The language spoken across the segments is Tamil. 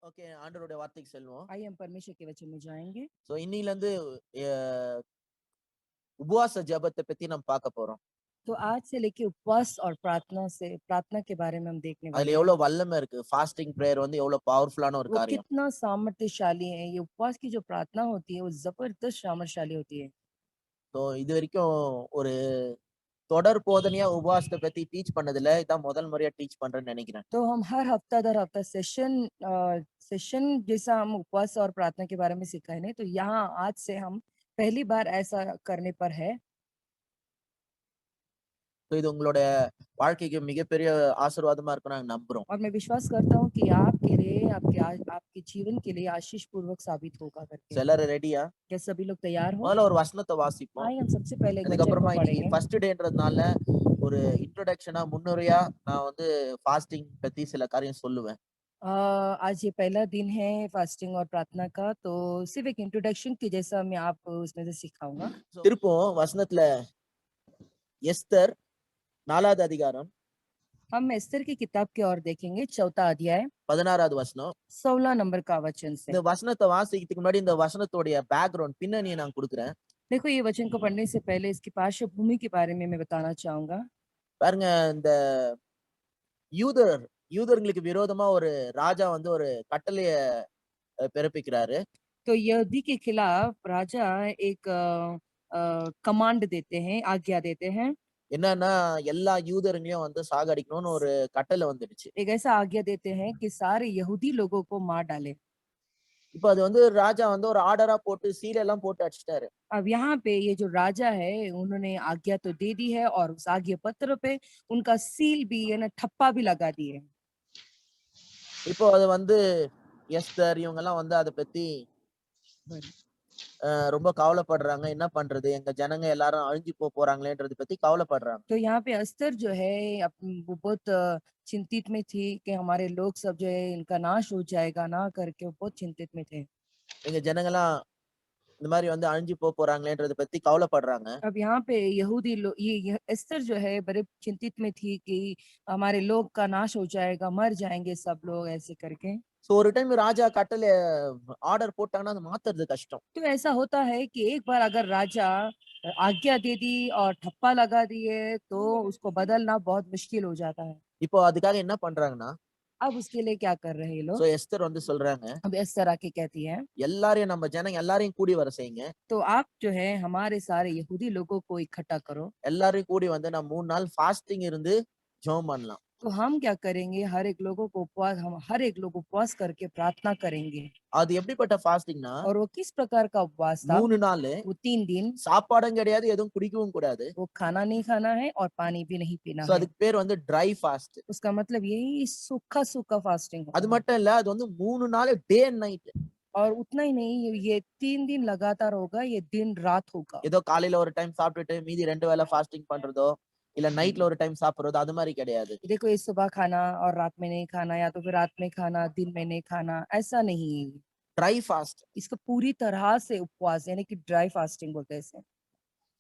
ஓகே, ஆண்டவருடைய வார்த்தைக்கு செல்வோம். आइए हम परमेश्वर के वचन में जाएंगे। சோ இன்னில இருந்து உபவாச ஜெபத்தை பத்தி நம்ம பார்க்க போறோம். तो आज से लेके उपवास और प्रार्थना के बारे में हम देखने அதுல वाले हैं। எவ்வளவு வல்லமை இருக்கு. ஃபாஸ்டிங் பிரேயர் வந்து எவ்வளவு பவர்ஃபுல்லான ஒரு वो காரியம். कितना सामर्थ्यशाली है। ये उपवास की जो प्रार्थना होती है वो जबरदस्त सामर्थ्यशाली होती है। சோ இது वரைக்கும் ஒரு தொடர் போதனையா உபவாசத்தை பத்தி டீச் பண்ணதுல இதான் முதல் முறையா டீச் பண்றேன்னு நினைக்கிறேன். तो हम हर हफ्ता दर हफ्ता सेशन जैसा हम उपवास और प्रार्थना के बारे में सिखाए नहीं, तो यहाँ आज से हम पहली बार ऐसा करने पर है। சோ இது உங்களோட வாழ்க்கைக்கு மிகப்பெரிய ஆசீர்வாதமா இருக்கும் நாங்க நம்புறோம். और मैं विश्वास करता हूँ कि आपके लिए आपके जीवन के लिए आशीष पूर्वक साबित होगा करके। எல்லாரும் ரெடியா? क्या सभी लोग तैयार हो? முதல்ல ஒரு வசனத்தை வாசிப்போம். आइए हम सबसे पहले एक वचन को அதுக்கப்புறமா இன்னைக்கு पढ़ेंगे। ஃபர்ஸ்ட் டேன்றதுனால ஒரு இன்ட்ரோடக்ஷனா முன்னுரையா நான் வந்து ஃபாஸ்டிங் பத்தி சில காரியம் சொல்லுவேன். आज ये पहला दिन है फास्टिंग और प्रार्थना का, तो सिर्फ एक इंट्रोडक्शन की जैसा मैं आपको उसमें से सिखाऊंगा। திருப்பவும் வசனத்துல எஸ்தர் 4வது அதிகாரம் हम एस्तर की किताब की ओर देखेंगे, 4था अध्याय 16வது வசனம். 16 नंबर का वचन से। இந்த வசனத்தை வாசிக்கிறதுக்கு முன்னாடி இந்த வசனத்தோடைய பேக்ரவுண்ட் பின்னணியை நான் கொடுக்குறேன். देखो, ये वचन को पढ़ने से पहले इसकी पार्श्वभूमि के बारे में मैं बताना चाहूंगा। பாருங்க, இந்த யூதர்களுக்கு விரோதமா ஒரு ராஜா வந்து ஒரு கட்டளைய பிறப்பிக்கிறாரு. तो यहूदी के खिलाफ राजा एक कमांड देते हैं, आज्ञा देते हैं। என்னன்னா எல்லா யூதர்களையும் வந்து சாகடிக்கணும்னு ஒரு கட்டளை வந்துடுச்சு. एक ऐसा आज्ञा देते हैं कि सारे यहूदी लोगों को मार डाले। இப்ப அது வந்து ராஜா வந்து ஒரு ஆர்டரா போட்டு சீல் எல்லாம் போட்டு அடிச்சிட்டாரு. अब यहाँ पे ये जो राजा है उन्होंने आज्ञा तो दे दी है और उस आज्ञा पत्र पे उनका सील भी है ना, ठप्पा भी लगा दिए। இப்போ அது வந்து எஸ்தர் இவங்க எல்லாம் வந்து அதை பத்தி ரொம்ப கவலைப்படுறாங்க. என்ன பண்றது, எங்க ஜனங்க எல்லாரும் அழிஞ்சு போறாங்களேன்றத பத்தி கவலைப்படுறாங்க. तो यहाँ पे अस्तर जो है वो बहुत चिंतित में थी कि हमारे लोग सब जो है इनका नाश हो जाएगा ना करके, वो बहुत चिंतित में थे। எங்க ஜனங்க எல்லாம் இந்த மாதிரி வந்து அழிஞ்சு போறாங்களேன்றத பத்தி கவலைப்படுறாங்க. अब यहाँ पे यहूदी लोग ये अस्तर जो है बड़े चिंतित में थी कि हमारे लोग का नाश हो जाएगा, मर जाएंगे सब लोग ऐसे करके। சோ ஒரு டைம் ராஜா கட்டளை ஆர்டர் போட்டாங்கன்னா அது மாத்துறது கஷ்டம். तो ऐसा होता है कि एक बार अगर राजा आज्ञा दे दी और ठप्पा लगा दिए तो उसको बदलना बहुत मुश्किल हो जाता है। இப்போ அதுக்காக என்ன பண்றாங்கன்னா, अब उसके लिए क्या कर रहे हैं சோ लोग? எஸ்தர் வந்து சொல்றாங்க, अब एस्तर आके कहती है, எல்லாரையும் நம்ம ஜனங்க எல்லாரையும் கூடி வர செய்யுங்க. तो आप जो है हमारे सारे यहूदी लोगों को इकट्ठा करो। எல்லாரையும் கூடி வந்து நான் 3 நாள் ஃபாஸ்டிங் இருந்து ஜெபம் பண்ணலாம். तो हम क्या करेंगे, हम हर एक लोग उपवास करके प्रार्थना करेंगे। அது எப்படிப்பட்ட ஃபாஸ்டிங்னா, और वो किस प्रकार का उपवास था? 3 நாள் वो 3 दिन சாப்பாடும் கிடையாது, எதுவும் குடிக்கவும் கூடாது. वो खाना नहीं खाना है और पानी भी नहीं पीना சோ है। அதுக்கு பேர் வந்து ட்ரை ஃபாஸ்ட். उसका मतलब यही सूखा सूखा फास्टिंग அது होता है। மட்டும் இல்ல, அது வந்து 3 நாள் டே அண்ட் நைட். और उतना ही नहीं, ये 3 दिन लगातार होगा, ये दिन रात होगा। ஏதோ காலையில ஒரு டைம் சாப்பிட்டுட்டு மீதி 2 வேளை ஃபாஸ்டிங் பண்றதோ இல்ல நைட்ல ஒரு டைம் சாப்பிடுறதோ அது மாதிரி கிடையாது. देखो, ये सुबह खाना और रात में नहीं खाना, या तो फिर रात में खाना दिन में नहीं खाना, ऐसा नहीं है। Try fast. इसका पूरी तरह से उपवास यानी कि ड्राई फास्टिंग बोलते हैं इसे।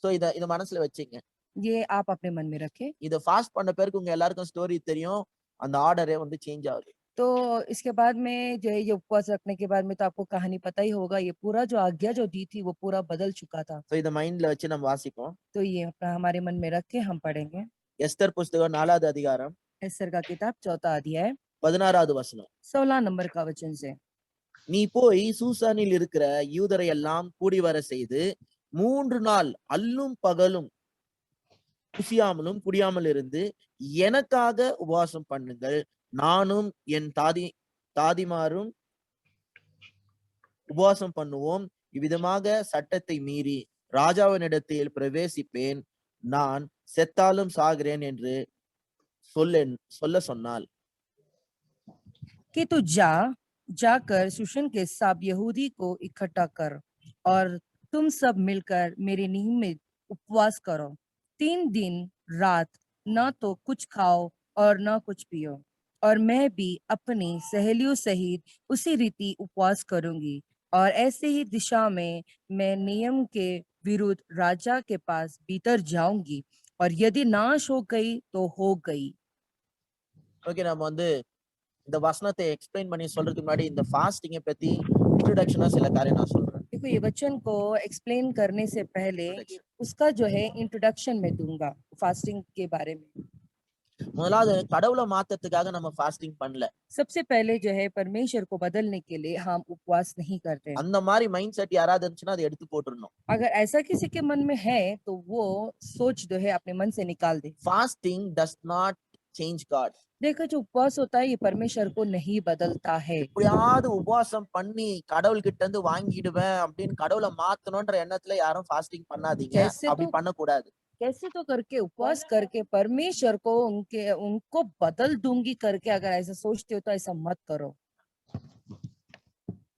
சோ இத மனசுல வச்சுங்க. ये आप अपने मन में रखें। இத ஃபாஸ்ட் பண்ண பிறகு உங்க எல்லாருக்கும் ஸ்டோரி தெரியும். அந்த ஆர்டரே வந்து சேஞ்ச் ஆகுது. तो इसके बाद में जो है ये उपवास रखने के बाद में तो आपको कहानी पता ही होगा, ये पूरा जो आज्ञा जो दी थी वो पूरा बदल चुका था। சோ இத மைண்ட்ல வச்சு நம்ம வாசிப்போம். तो ये अपना हमारे मन में रख के हम पढ़ेंगे। எஸ்தர் புஸ்தகம் 4வது அதிகாரம் एस्तर का किताब 4था अध्याय 16வது வசனம். 16 नंबर का वचन से। நீ போய் சூசானில் இருக்கிற யூதரை எல்லாம் கூடி வர செய்து 3 நாள் அல்லும் பகலும் புசியாமலும் குடியாமல் இருந்து எனக்காக உபவாசம் பண்ணுங்கள். நானும் என் தாதிமாரும் உபவாசம் பண்ணுவோம். இவ்விதமாக சட்டத்தை மீறி ராஜாவினிடத்தில் பிரவேசிப்பேன். நான் செத்தாலும் சாகிறேன் என்று சொல்ல சொன்னாள். कि तू जाकर सुशन के सब यहूदी को इकट्ठा कर और तुम सब मिलकर मेरे निमित्त उपवास करो। 3 दिन रात न तो कुछ खाओ और न कुछ पियो, और मैं भी अपनी सहेलियों सहित उसी रीति उपवास करूंगी, और ऐसे ही दिशा में मैं नियम के विरुद्ध राजा के पास भीतर जाऊंगी, और यदि नाश हो गई तो हो गई। ஓகே, நம்ம வந்து இந்த வசனத்தை எக்ஸ்பிளைன் பண்ணி சொல்றதுக்கு முன்னாடி இந்த ஃபாஸ்டிங்கை பத்தி இன்ட்ரோடக்ஷனா சில காரியம் நான் சொல்றேன். देखो ये वचन को एक्सप्लेन करने से पहले उसका जो है इंट्रोडक्शन मैं दूंगा फास्टिंग के बारे में। முதலாவது கடவுளை மாத்தத்துக்காக நம்ம ஃபாஸ்டிங் பண்ணல. सबसे पहले जो है परमेश्वर को बदलने के लिए हम उपवास नहीं करते। அந்த மாதிரி மைண்ட் செட் யாராவது இருந்துச்சுன்னா அதை எடுத்து போட்டுறணும். अगर ऐसा किसी के मन में है तो वो सोच जो है अपने मन से निकाल दे। Fasting does not change god. देखो जो उपवास होता है ये परमेश्वर को नहीं बदलता है। எப்படியாவது உபவாசம் பண்ணி கடவுள் கிட்ட இருந்து வாங்கிடுவேன் அப்படின்னு கடவுளை மாத்தணும்ன்ற எண்ணத்துல யாரும் ஃபாஸ்டிங் பண்ணாதீங்க. कैसे அப்படி तो பண்ணக்கூடாது. कैसे तो करके उपवास करके परमेश्वर को उनको बदल दूंगी करके अगर ऐसा सोचते हो तो ऐसा मत करो।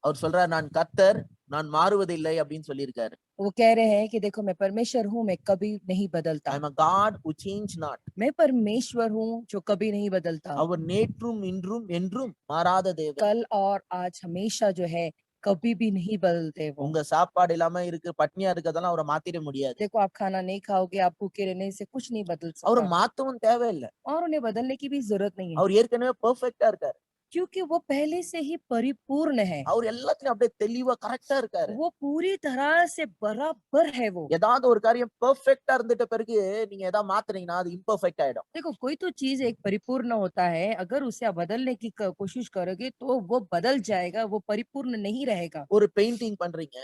அவர் சொல்றாரு நான் கர்த்தர் நான் மாறுவதில்லை அப்படின்னு சொல்லியிருக்காரு. वो कह रहे हैं कि देखो मैं परमेश्वर हूँ, मैं कभी नहीं बदलता। I am a God who change not. मैं परमेश्वर हूँ जो कभी नहीं बदलता। அவர் நேற்றும் இன்றும் என்றும் மாறாத தேவன். कल और आज हमेशा जो है कभी भी नहीं बदलते वो। உங்க சாப்பாடு இல்லாம இருக்கு பட்னியா இருக்கதெல்லாம் அவரை மாத்திட முடியாது. देखो आप खाना नहीं खाओगे, आप भूखे रहने से कुछ नहीं बदल அவரை सकता மாத்தவும் தேவையில்லை. और उन्हें बदलने की भी जरूरत नहीं है அவர் ஏற்கனவே பெர்ஃபெக்ட்டா இருக்காரு. क्योंकि वो पहले से ही परिपूर्ण है। அவர் எல்லாத்துலயும் அப்படியே தெளிவா கரெக்டா இருக்காரு. वो पूरी तरह से बराबर है वो। ஏதாவது ஒரு காரியம் பெர்ஃபெக்ட்டா இருந்துட்ட பிறகு நீங்க ஏதாவது மாத்துனீங்கன்னா அது இம்பெர்ஃபெக்ட் ஆயிடும். देखो कोई तो चीज एक परिपूर्ण होता है, अगर उसे आप बदलने की कोशिश करोगे तो वो बदल जाएगा, वो परिपूर्ण नहीं रहेगा। ஒரு பெயிண்டிங் பண்றீங்க.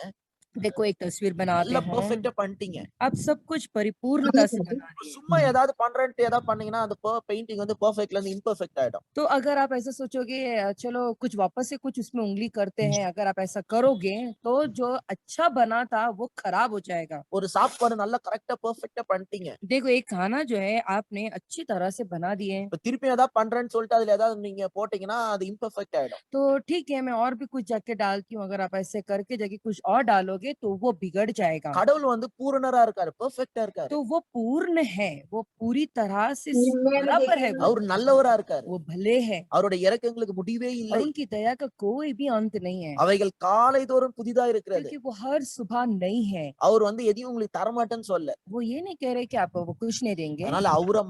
देखो एक तस्वीर बनाते நல்லா हैं, பெர்ஃபெக்ட்டா பண்ணிட்டீங்க. आप सब कुछ परिपूर्णता से बना रहे சும்மா हैं। ஏதாவது பண்றேன்ட்டு ஏதாவது பண்ணீங்கன்னா அந்த பெயிண்டிங் வந்து பெர்ஃபெக்ட்ல இருந்து இம்பெர்ஃபெக்ட் ஆயிடும். तो अगर आप ऐसा सोचोगे चलो कुछ वापस से कुछ उसमें उंगली करते हैं, अगर आप ऐसा करोगे तो जो अच्छा बना था वो खराब हो जाएगा। ஒரு சாப்பாடு நல்லா கரெக்ட்டா பெர்ஃபெக்ட்டா பண்ணிட்டீங்க. देखो एक खाना जो है आपने अच्छी तरह से बना दिए, இப்ப திருப்பி ஏதாவது பண்றேன்னு சொல்லிட்டு அதுல ஏதாவது நீங்க போட்டீங்கன்னா அது இம்பெர்ஃபெக்ட் ஆயிடும். तो ठीक है मैं और भी कुछ जाके डालती हूँ, अगर आप ऐसे करके जाके कुछ और डालोगे तो वो बिगड़ जाएगा। கடவுள் வந்து பூரணரா இருக்காரு, பெர்ஃபெக்ட்டா இருக்காரு. तो वो पूर्ण है, वो पूरी तरह से बराबर है, அவர் நல்லவரா இருக்காரு. वो भले है அவருடைய இரக்கங்களுக்கு முடிவே और இல்லை. उनकी दया का कोई भी अंत नहीं है, அவைகள் காலைதோறும் புதிதா இருக்கிறது. क्योंकि वो हर सुबह नई है। அவர் வந்து எதையும் உங்களுக்கு தரமாட்டேன்னு சொல்ல. वो ये नहीं कह रहे कि आप वो कुछ नहीं देंगे। அதனால அவரை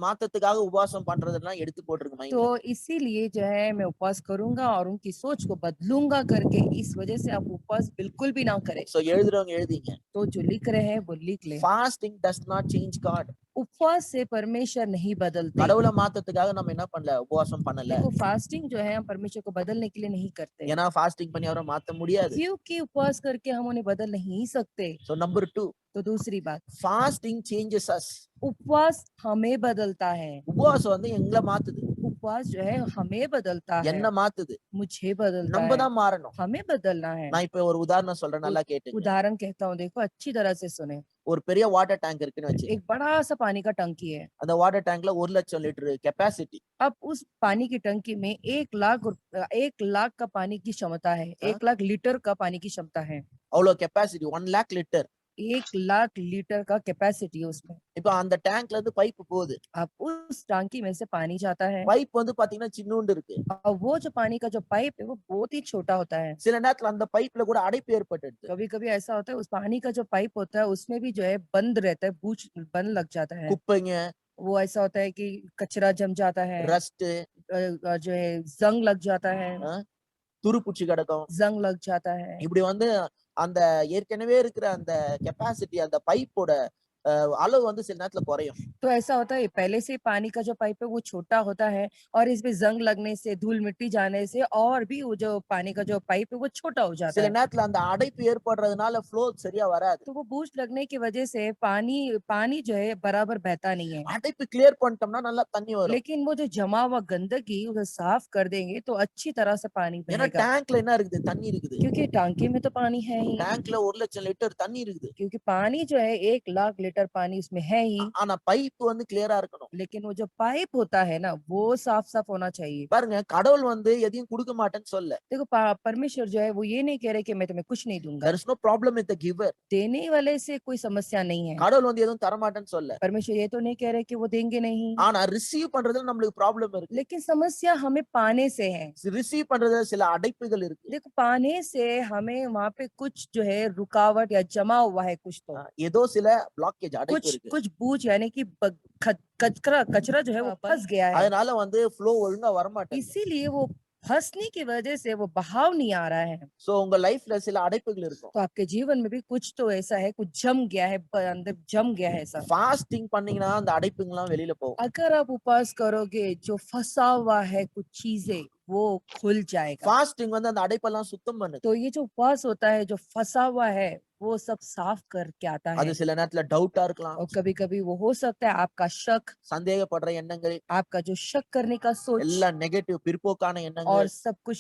மாத்தத்துக்காக உபவாசம் பண்றதெல்லாம் எடுத்து போட்டுருக்கு மைண்ட்ல. तो इसीलिए जो है मैं उपवास करूंगा और उनकी सोच को बदलूंगा करके, इस वजह से आप उपवास बिल्कुल भी ना करें। சோ எழுதுறவங்க எழுதிங்க. तो जो लिख रहे हैं वो लिख ले। Fasting does not change God. उपवास से परमेश्वर नहीं बदलते। கடவுளை மாத்தத்துக்காக நம்ம என்ன பண்ணல, உபவாசம் பண்ணல. देखो फास्टिंग जो है हम परमेश्वर को बदलने के लिए नहीं करते, ஏன்னா ஃபாஸ்டிங் பண்ணி அவரை மாத்த முடியாது. क्योंकि उपवास करके हम उन्हें बदल नहीं सकते। சோ நம்பர் 2, तो दूसरी बात, ஃபாஸ்டிங் சேஞ்சஸ் அஸ். उपवास हमें बदलता है। உபவாசம் வந்து எங்களை மாத்துது, उपवास जो है हमें बदलता है, என்ன மாத்துது. मुझे बदलता நம்ம है, தான் மாறணும். हमें बदलना है। நான் இப்ப ஒரு உதாரணம் சொல்றேன், நல்லா கேட்டுங்க. उदाहरण कहता हूँ, देखो अच्छी तरह से सुने। ஒரு பெரிய வாட்டர் டேங்க் இருக்குன்னு வச்சு, एक बड़ा सा पानी का टंकी है, அந்த வாட்டர் டேங்க்ல 1,00,000 லிட்டர் கெப்பாசிட்டி. अब उस पानी की टंकी में 1,00,000 का पानी की क्षमता है, 1,00,000 लीटर का पानी की क्षमता है। அவ்வளவு கெப்பாசிட்டி 1,00,000 லிட்டர். 1,00,000 लीटर का कैपेसिटी है उसमें। இப்ப அந்த டேங்க்ல இருந்து பைப் போகுது. अब उस टांकी में से पानी जाता है பைப் வந்து பாத்தீங்கன்னா சின்னூண்டு இருக்கு. और वो जो पानी का जो पाइप है वो बहुत ही छोटा होता है। சில நேரத்துல அந்த பைப்ல கூட அடைப்பு ஏற்பட்டுடுது. कभी कभी ऐसा होता है उस पानी का जो पाइप होता है उसमें भी जो है बंद रहता है, बूच बंद लग जाता है। குப்பைங்க, वो ऐसा होता है कि कचरा जम जाता है, ரஸ்ட், जो है जंग लग जाता है, துருப்புச்சி கிடக்கும். जंग लग जाता है। இப்படி வந்து அந்த ஏற்கனவே இருக்கிற அந்த கெப்பாசிட்டி, அந்த பைப்போட அளவு வந்து சில நேரத்துல குறையும். तो ऐसा होता है पहले से पानी का जो पाइप है वो छोटा होता है और इसमें जंग लगने से, धूल मिट्टी जाने से और भी वो जो पानी का जो पाइप है वो छोटा हो जाता சில है। நேரத்துல அந்த அடைப்பு ஏற்படுறதுனால ஃப்ளோ சரியா வராது. तो वो बूझ लगने की वजह से पानी जो है बराबर बहता नहीं है। அடைப்பு கிளியர் பண்ணிட்டோம்னா நல்லா தண்ணி வரும். लेकिन वो जो जमा हुआ गंदगी उसे साफ कर देंगे तो अच्छी तरह से पानी ஏன்னா बहेगा, டேங்க்ல என்ன இருக்குது, தண்ணி இருக்குது. क्योंकि टांकी में तो पानी है ही, டேங்க்ல 1,00,000 லிட்டர் தண்ணி இருக்குது. क्योंकि पानी जो है 1,00,000 लीटर पानी उसमें है ही। ஆனா பைப் வந்து கிளியரா இருக்கணும். लेकिन वो जो पाइप होता है ना वो साफ साफ होना चाहिए। பாருங்க, கடவுள் வந்து எதையும் கொடுக்க மாட்டேன்னு சொல்ல. देखो परमेश्वर जो है वो ये नहीं कह रहे कि मैं तुम्हें कुछ नहीं दूंगा, there is no problem with the giver. देने वाले से कोई समस्या नहीं है। கடவுள் வந்து எதுவும் தர மாட்டேன்னு சொல்ல. परमेश्वर ये तो नहीं कह रहे कि वो देंगे नहीं, ஆனா ரிசீவ் பண்றதுல நம்மளுக்கு ப்ராப்ளம் இருக்கு. लेकिन समस्या हमें पाने से है। ரிசீவ் பண்றதுல சில அடைப்புகள் இருக்கு. देखो पाने से हमें वहां पे कुछ जो है रुकावट या जमा हुआ है कुछ तो, ஏதோ சில blockage அடைப்பு कुछ இருக்கு. कुछ बूझ यानी कि कचरा कचरा जो है वो फंस गया है, அதனால வந்து flow ஒழுங்கா வரமாட்டேங்குது. इसीलिए वो फंसने की वजह से वो बहाव नहीं आ रहा है। சோ உங்க லைஃப்ல சில அடைப்புகள் இருக்கும். तो आपके जीवन में भी कुछ तो ऐसा है, कुछ जम गया है, अंदर जम गया है ऐसा। ஃபாஸ்டிங் பண்ணீங்கன்னா அந்த அடைப்புங்கலாம் வெளியில போகும். अगर आप उपवास करोगे, जो फंसा हुआ है कुछ चीजें वो खुल जाएगा। ஃபாஸ்டிங் வந்து அந்த அடைப்பெல்லாம் சுத்தம் பண்ணுது. तो ये जो उपवास होता है, जो फंसा हुआ है वो सब साफ करके आता அது है। சில நேரத்துல டவுட்டா இருக்கலாம். और कभी कभी वो हो सकता है आपका शक, சந்தேகப்படுற எண்ணங்கள், आपका जो शक करने का सोच எல்லாம் நெகட்டிவ் பிற்போக்கான और எண்ணங்கள், सब कुछ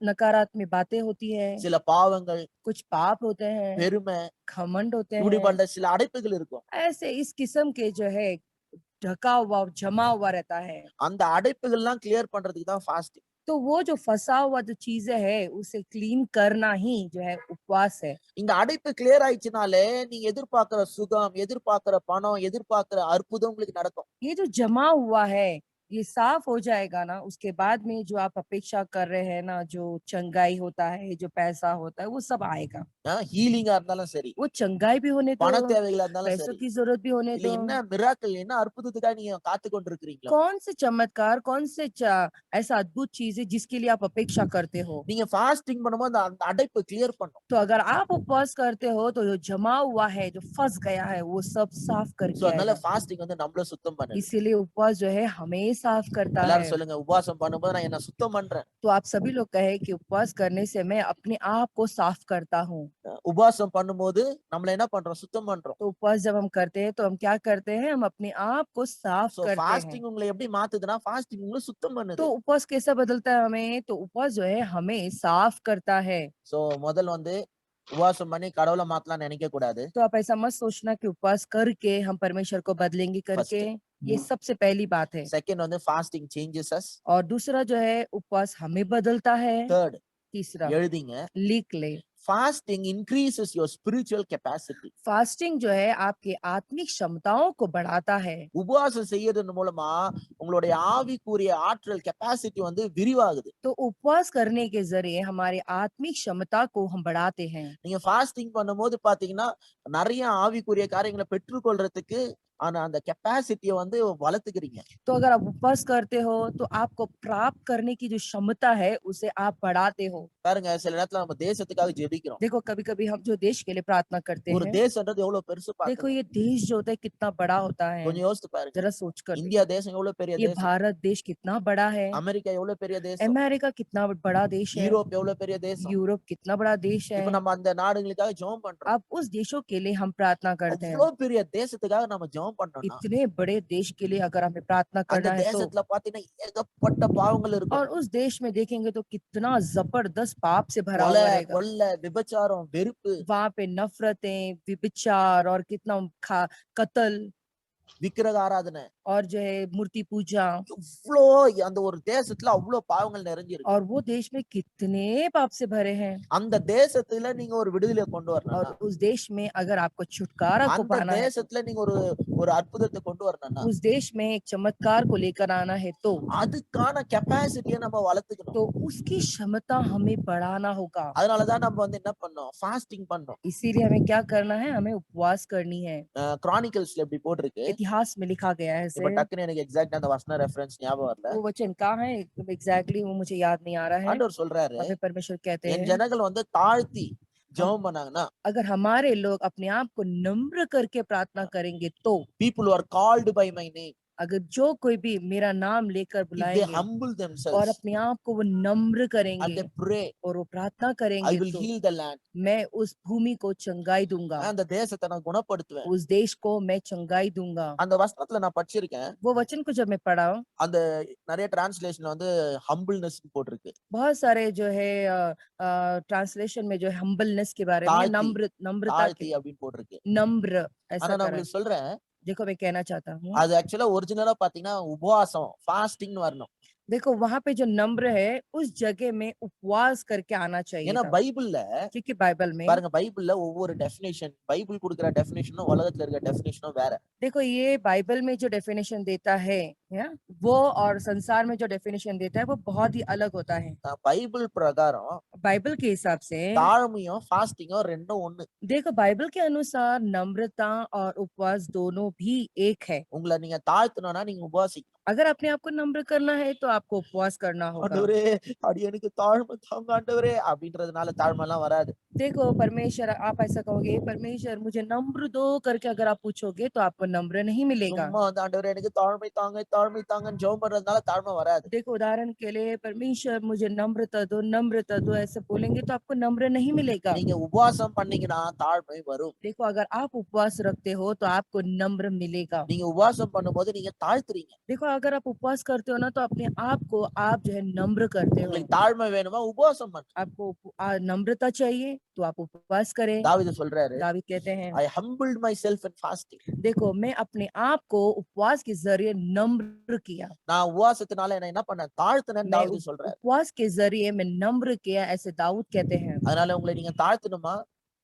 नकारात्मक बातें होती है, சில பாவங்கள், कुछ पाप होते हैं, பெருமை, घमंड होते हैं। இப்படிப்பட்ட சில அடைப்புகள் இருக்கும். ऐसे इस किस्म के जो है ढका हुआ जमा हुआ रहता है। அந்த அடைப்புகள்லாம் கிளியர் பண்றதுக்கு தான் ஃபாஸ்டிங். तो वो जो फंसा हुआ जो चीजें है उसे क्लीन करना ही जो है उपवास है। இந்த அடைப்பு கிளியர் ஆயிடுச்சுனாலே நீங்க எதிர்பார்க்கிற சுகம், எதிர்பார்க்கிற பணம், எதிர்பார்க்கிற அற்புதம் உங்களுக்கு நடக்கும். ये जो जमा हुआ है ये साफ हो जाएगा ना, उसके बाद में जो आप अपेक्षा कर रहे हैं ना, जो चंगाई होता है, जो पैसा होता है, वो सब आएगा। ஹீலிங்கா இருந்தாலும் சரி, वो चंगाई भी होने பண दो, தேவைகளா இருந்தாலும் पैसों சரி, की जरूरत भी होने இல்ல दो, என்ன மிராக்கிள், என்ன அற்புதத்துக்காக நீங்க காத்து கொண்டிருக்கிறீங்களோ, कौन से चमत्कार, कौन से ऐसा अद्भुत चीज है जिसके लिए आप अपेक्षा करते हो। நீங்க ஃபாஸ்டிங் பண்ணும்போது அந்த அந்த அடைப்பு கிளியர் பண்ணும். तो अगर आप उपवास करते हो तो जो जमा हुआ है, जो फंस गया है, वो सब साफ சோ करके அதனால आएगा। ஃபாஸ்டிங் வந்து நம்மள சுத்தம் பண்ணுது. इसीलिए उपवास जो है हमें साफ करता எல்லாரும் है। சொல்லுங்க, உபவாசம் பண்ணும்போது நான் என்ன சுத்தம் பண்றேன். तो आप सभी लोग कहे कि उपवास करने से मैं अपने आप को साफ करता हूँ। உபவாசம் பண்ணும்போது நம்மள என்ன பண்றோம்? சுத்தம் பண்றோம். तो उपवास जब हम करते हैं तो हम क्या करते हैं, हम अपने आप को साफ சோ करते हैं। ஃபாஸ்டிங் உங்களை எப்படி மாத்துதுன்னா, ஃபாஸ்டிங் உங்களை சுத்தம் तो பண்ணுது. उपवास कैसा बदलता है हमें, तो उपवास जो है हमें साफ करता है। சோ முதல் வந்து உபவாசம் பண்ணி கடவுள மாத்தலாம்னு நினைக்க கூடாது. तो आप ऐसा मत सोचना कि उपवास करके हम परमेश्वर को बदलेंगे फर्स्ट करके, ये सबसे पहली बात है। செகண்ட் வந்து ஃபாஸ்டிங் சேஞ்சஸ் அஸ். और दूसरा जो है उपवास हमें बदलता है। தேர்ட் तीसरा எழுதிங்க, लिख ले, fasting increases your spiritual capacity. Fasting जो है आपके आत्मिक क्षमताओं को बढ़ाता है। உபவாசம் செய்யறது மூலமா உங்களுடைய ஆவிக்குரிய ஆற்றல் கெப்பாசிட்டி வந்து விரிவாகுது. तो उपवास करने के जरिए हमारे आत्मिक क्षमता को हम बढ़ाते हैं। நீங்க ஃபாஸ்டிங் பண்ணும்போது பாத்தீங்கன்னா நிறைய ஆவிக்குரிய காரியங்களை பெற்றுக்கொள்றதுக்கு ஆனா அந்த கெப்பாசிட்டிய வந்து வளர்த்துக்கிறீங்க. तो अगर आप उपवास करते हो तो आपको प्राप्त करने की जो क्षमता है उसे आप बढ़ाते हो। பாருங்க, சில நேரத்துல நம்ம தேசத்துக்காக ஜெபிக்கிறோம். देखो कभी कभी हम जो देश के लिए प्रार्थना करते ஒரு हैं, தேசம்ன்றது எவ்வளவு பெருசு देखो பாருங்க. ये देश जो होता है कितना बड़ा होता है, கொஞ்சம் யோசித்து பாருங்க. जरा सोच कर देखो। இந்தியா தேசம் எவ்வளவு பெரிய ये தேசம். भारत देश कितना बड़ा है, அமெரிக்கா எவ்வளவு பெரிய தேசம். अमेरिका कितना बड़ा देश है, யூரோப் எவ்வளவு பெரிய தேசம். यूरोप कितना बड़ा देश है। இப்ப நம்ம அந்த நாடுகளுக்காக ஜெபம் பண்றோம். अब उस देशों के लिए हम प्रार्थना करते हैं। அவ்வளவு பெரிய தேசத்துக்காக நம்ம ஜெபம் பண்ணோம்னா इतने बड़े देश के लिए अगर हमें प्रार्थना அந்த करना है तो, தேசத்துல பாத்தீங்கன்னா ஏகப்பட்ட பாவங்கள் இருக்கும். और उस देश में देखेंगे तो कितना जबरदस्त पाप से भरा கொலை, हुआ रहेगा। கொள்ளை, விபச்சாரம், வெறுப்பு, वहां पे नफरतें, विचार और कितना कत्ल விக்கிரக ஆராதனை, और जो है मूर्ति पूजा, இவ்ளோ அந்த ஒரு தேசத்துல அவ்வளவு பாவங்கள் நிறைஞ்சிருக்கு. और वो देश में कितने पाप से भरे हैं। அந்த தேசத்துல நீங்க ஒரு விடுதலை கொண்டு और வரணும்னா, उस देश में अगर आपको छुटकारा को அந்த पाना है, தேசத்துல நீங்க ஒரு ஒரு அற்புதத்தை கொண்டு வரணும்னா, उस देश में एक चमत्कार को लेकर आना है तो அதுக்கான கெப்பாசிட்டியை நம்ம வளர்த்துக்கணும். तो उसकी क्षमता हमें बढ़ाना होगा। அதனாலதான் நம்ம வந்து என்ன பண்ணோம்? ஃபாஸ்டிங் பண்ணோம். इसीलिए हमें क्या करना है, हमें उपवास करनी है। கிரானிக்கல்ஸ்ல இப்படி போட்டிருக்கு. इतिहास में लिखा गया है இப்ப ऐसे। டக்குன்னு எனக்கு எக்ஸாக்ட்டா அந்த வசன ரெஃபரன்ஸ் ஞாபகம் வரல. वो वचन कहाँ है एग्जैक्टली, वो मुझे याद नहीं आ रहा है। ஆண்டவர் சொல்றாரு, और फिर परमेश्वर कहते என் हैं, ஜனங்கள் வந்து தாழ்த்தி ஜெபம் பண்ணாங்கன்னா, अगर हमारे लोग अपने आप को नम्र करके प्रार्थना करेंगे तो, people who are called by my name, अगर जो कोई भी मेरा नाम लेकर if they बुलाएंगे humble और themselves अपने आप को वो नम्र and करेंगे they pray, और वो प्रार्थना I करेंगे will तो heal the land. मैं उस भूमि को चंगाई दूंगा, அந்த தேசத்தை நான் குணப்படுத்துவேன். उस देश को मैं चंगाई दूंगा। அந்த वசனத்துல நான் படிச்சிருக்கேன். वो वचन को जब मैं पढ़ा, அந்த நிறைய டிரான்ஸ்லேஷன்ல வந்து ஹம்பிள்னஸ் போட்டிருக்கு. बहुत सारे जो है ट्रांसलेशन में जो है हम्बलनेस के बारे में, தாழ்த்தி, नम्रता தாழ்த்தி के, அப்படின்னு போட்டிருக்கு. नम्र ऐसा ஆனா நான் करा। உங்களுக்கு சொல்றேன், देखो मैं कहना चाहता हूँ, அது ஆக்சுவலா ஒரிஜினலா பாத்தீங்கன்னா உபவாசம், ஃபாஸ்டிங்னு வரணும். देखो वहां पे जो नम्र है उस जगह में उपवास करके आना चाहिए ஏன்னா था। பைபிள்ல क्योंकि बाइबल में பாருங்க, பைபிள்ல ஒவ்வொரு டெஃபினேஷன், பைபிள் கொடுக்கிற டெஃபினேஷனும் உலகத்துல இருக்க டெஃபினேஷனும் வேற. देखो ये बाइबल में जो डेफिनेशन देता है या वो और संसार में जो डेफिनेशन देता है वो बहुत ही अलग होता है। பைபிள் பிரகாரம் बाइबल के हिसाब से தாழ்மையும் ஃபாஸ்டிங்கும் ரெண்டும் ஒண்ணு. देखो, बाइबल के अनुसार नम्रता और उपवास दोनों भी एक है। உங்களை நீங்க தாழ்த்தணும்னா நீங்க உபவாசிக்கணும். अगर अपने आप को नम्र करना है तो आपको उपवास करना होगा। ஆண்டவரே அடியேனுக்கு தாழ்மை தாங்க ஆண்டவரே அப்படின்றதுனால தாழ்மைலாம் வராது. देखो परमेश्वर, आप ऐसा कहोगे परमेश्वर मुझे नम्र दो करके अगर आप पूछोगे तो आपको नम्र नहीं मिलेगा। சும்மா வந்து ஆண்டவரே எனக்கு தாழ்மை தாங்க தாழ்மை தாங்கன்னு ஜெபம் பண்றதுனால தாழ்மை வராது. देखो उदाहरण के लिए परमेश्वर मुझे नम्रता दो ऐसे बोलेंगे तो आपको नम्र नहीं मिलेगा। நீங்க உபவாசம் பண்ணீங்கன்னா தாழ்மை வரும். देखो अगर आप उपवास रखते हो तो आपको नम्र मिलेगा। நீங்க உபவாசம் பண்ணும்போது நீங்க தாழ்த்துறீங்க. देखो अगर आप उपवास करते हो ना तो अपने आप को आप जो है नम्र करते हो। உங்களுக்கு தாழ்மை வேணுமா உபவாசம் பண்ணுங்க. आपको नम्रता चाहिए तो आप उपवास करें। தாவீது சொல்றாரு, दावीद कहते हैं I humbled myself in fasting. देखो मैं अपने आप को उपवास के जरिए नम्र किया। நான் உபவாசத்தினால என்ன பண்ணேன் தாழ்த்தினேன்னு मैं தாவீது சொல்றாரு. उपवास के जरिए मैं नम्र किया ऐसे दाऊद कहते हैं। அதனால உங்களை நீங்க தாழ்த்தணுமா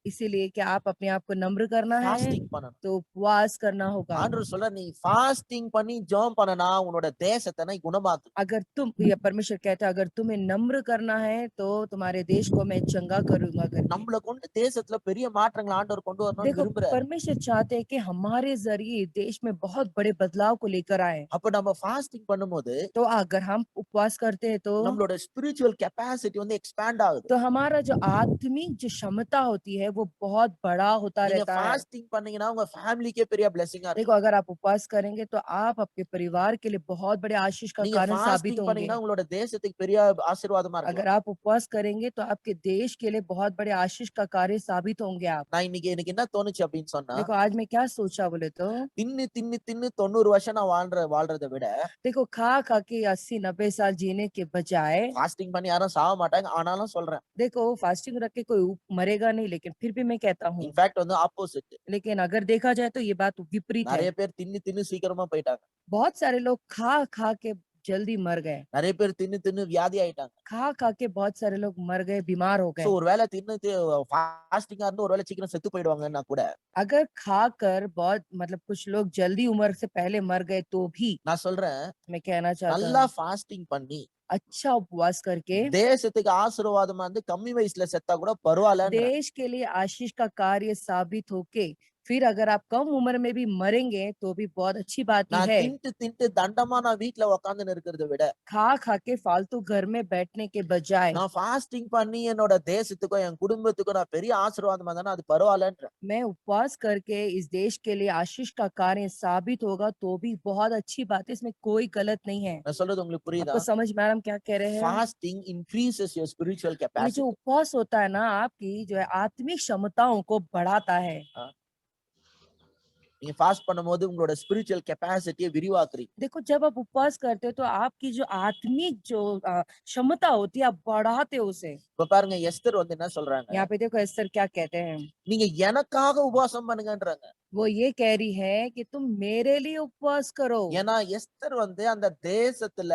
इसीलिए क्या आप अपने आप को नम्र करना है ஃபாஸ்டிங் பண்ணணும். तो उपवास करना होगा। ஆண்டவர் சொல்ற நீ ஃபாஸ்டிங் பண்ணி ஜெபம் பண்ணனா உன்னோட தேசத்தை நீ குணமாத்து. अगर तुम, या परमेश्वर कहता है अगर तुम्हें नम्र करना है तो तुम्हारे देश को मैं चंगा करूंगा करके। நம்மள கொண்டு தேசத்துல பெரிய மாற்றங்களை ஆண்டவர் கொண்டு வரணும்னு देखो விரும்புறாரு. परमेश्वर चाहते हैं कि हमारे जरिए देश में बहुत बड़े बदलाव को लेकर आए। அப்ப நம்ம ஃபாஸ்டிங் பண்ணும்போது तो अगर हम उपवास करते हैं तो நம்மளோட ஸ்பிரிச்சுவல் கெப்பாசிட்டி வந்து எக்ஸ்பேண்ட் ஆகுது. हमारा जो आत्मिक जो क्षमता होती है वो बहुत बड़ा होता நீங்க रहता है। ஃபாஸ்டிங் பண்ணீங்கன்னா உங்க ஃபேமிலிக்கே பெரிய பிளெஸிங்கா இருக்கும். देखो अगर आप उपवास करेंगे तो आप आपके परिवार के लिए बहुत बड़े आशीष का நீங்க कारण साबित ஃபாஸ்டிங் होंगे। பண்ணீங்கன்னா உங்களோட தேசத்துக்கு பெரிய ஆசீர்வாதமா अगर இருக்கும். आप उपवास करेंगे तो आपके देश के लिए बहुत बड़े आशीष का कार्य साबित होंगे आप। நான் இன்னைக்கு எனக்கு என்ன தோணுச்சு அப்படின்னு சொன்னா देखो आज मैं क्या सोचा बोले तो தின்னு தின்னு தின்னு 90 வருஷம் நான் வாழ்றதை விட देखो खा खा के 80-90 साल जीने के बजाय, ஃபாஸ்டிங் பண்ணி யாரும் சாக மாட்டாங்க ஆனாலும் சொல்றேன் देखो फास्टिंग रख के कोई मरेगा नहीं, लेकिन फिर भी मैं कहता हूँ, இன்ஃபேக்ட் வந்து ஆப்போசிட் लेकिन अगर देखा जाए तो ये बात विपरीत है। நிறைய பேர் தின்னு தின்னு சீக்கிரமா போயிட்டாங்க. बहुत सारे लोग खा खा के जल्दी मर गए। நிறைய பேர் தின்னு தின்னு வியாதி ஆயிட்டாங்க. खा खा के बहुत सारे लोग मर गए, बीमार हो சோ गए। ஒருவேளை தின்னு ஃபாஸ்டிங்கா இருந்து ஒருவேளை சீக்கிரம் செத்து போயிடுவாங்கன்னா கூட अगर खाकर बहुत मतलब कुछ लोग जल्दी उम्र से पहले मर गए तो भी நான் சொல்றேன் मैं कहना चाहता நல்லா हूँ ஃபாஸ்டிங் பண்ணி अच्छा उपवास करके தேசத்துக்கு ஆசீர்வாதமா இருந்து கம்மி வயசுல செத்தா கூட பரவாயில்ல. देश के लिए आशीष का कार्य साबित होके फिर अगर आप कम उम्र में भी मरेंगे तो भी बहुत अच्छी बात ही நான் है। தின்ட்டு தின்ட்டு தண்டமா நான் வீட்டுல உக்காந்துன்னு இருக்கிறத விட खा खा के फालतू घर में बैठने के बजाय நான் ஃபாஸ்டிங் பண்ணி என்னோட தேசத்துக்கும் என் குடும்பத்துக்கும் நான் பெரிய ஆசீர்வாதமா தானே அது பரவாயில்லன்ற. मैं उपवास करके इस देश के लिए आशीष का कार्य साबित होगा तो भी बहुत अच्छी बात है, इसमें कोई गलत नहीं है। நான் சொல்றது உங்களுக்கு புரியுதா? आपको समझ में आ रहा हम क्या कह रहे हैं? ஃபாஸ்டிங் இன்க்ரீசஸ் யுவர் ஸ்பிரிச்சுவல் ये जो கெப்பாசிட்டி. उपवास होता है ना आपकी जो है आत्मिक क्षमताओं को बढ़ाता है। நீங்க ஃபாஸ்ட் பண்ணும்போது உங்களோட ஸ்பிரிச்சுவல் கெப்பாசிட்டியை விரிவாக்குறீங்க. देखो जब आप उपवास करते हो तो आपकी जो आत्मिक जो क्षमता होती है आप बढ़ाते हो उसे। இப்ப பாருங்க எஸ்தர் வந்து என்ன சொல்றாங்க, यहाँ पे देखो एस्तर क्या कहते हैं, நீங்க எனக்காக உபவாசம் பண்ணுங்கன்றாங்க. वो ये कह रही है कि तुम मेरे लिए उपवास करो। ஏன்னா எஸ்தர் வந்து அந்த தேசத்துல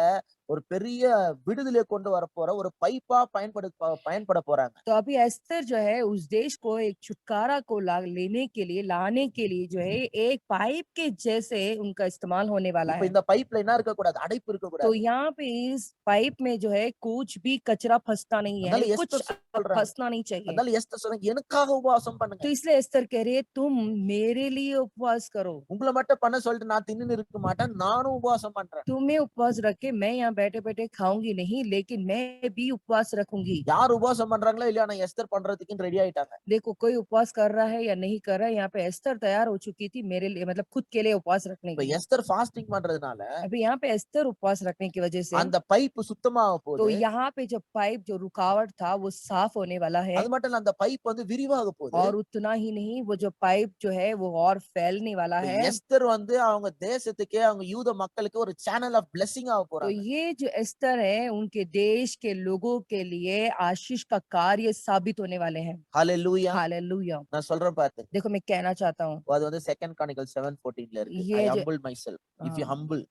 ஒரு பெரிய விடுதலை கொண்டு வரப்போற ஒரு பைப்பா பயன்பட போறாங்க. तो अभी एस्तर जो है उस देश को एक छुटकारा को लेने के लिए लाने के लिए जो है एक पाइप के जैसे उनका इस्तेमाल होने वाला இப்ப है। இந்த பைப்ல என்ன இருக்க கூடாது, அடைப்பு இருக்க तो கூடாது. यहाँ पे इस पाइप में जो है कुछ भी कचरा फंसता नहीं है, அதனால कुछ எஸ்தர் சொல்றாங்க, फंसना नहीं चाहिए। அதனால எஸ்தர் சொல்றாங்க எனக்காக உபவாசம் பண்ணுங்க. तो इसलिए एस्तर कह रही है तुम मेरे लिए उपवास करो। உங்களை மட்டும் பண்ண சொல்லிட்டு நான் தின்னு இருக்க மாட்டேன், நானும் உபவாசம் பண்றேன். तुम्हें उपवास रखे, मैं यहाँ बैठे बैठे खाऊंगी नहीं, लेकिन मैं भी उपवास रखूंगी। யார் உபவாசம் பண்றாங்களோ இல்லையா நான் எஸ்தர் பண்றதுக்கு ரெடி ஆயிட்டாங்க. देखो कोई उपवास कर रहा है या नहीं कर रहा है, यहाँ पे एस्तर तैयार हो चुकी थी मेरे लिए, मतलब खुद के लिए उपवास रखने இப்ப की। எஸ்தர் ஃபாஸ்டிங் பண்றதுனால अभी यहाँ पे एस्तर उपवास रखने की वजह से அந்த பைப் சுத்தமாக तो போகுது. यहाँ पे जो पाइप जो रुकावट था वो साफ होने वाला है। அது மட்டும் இல்ல அந்த பைப் வந்து விரிவாக போகுது. और उतना ही नहीं, वो जो पाइप जो है वो और फैलने वाला இப்ப है। எஸ்தர் வந்து அவங்க தேசத்துக்கே அவங்க யூத மக்களுக்கு ஒரு சேனல் ஆஃப் பிளெஸிங் ஆக तो போறாங்க. ये जो एस्तर है उनके देश के लोगों के लिए आशीष का कार्य साबित होने वाले हैं। ஹalleluya. हालेलुया। நான் சொல்றேன் பாத்து. देखो मैं कहना चाहता हूँ அது வந்து 2 Chronicles 7:14ல இருக்கு. I ये जो humble myself. If you हाँ, humble.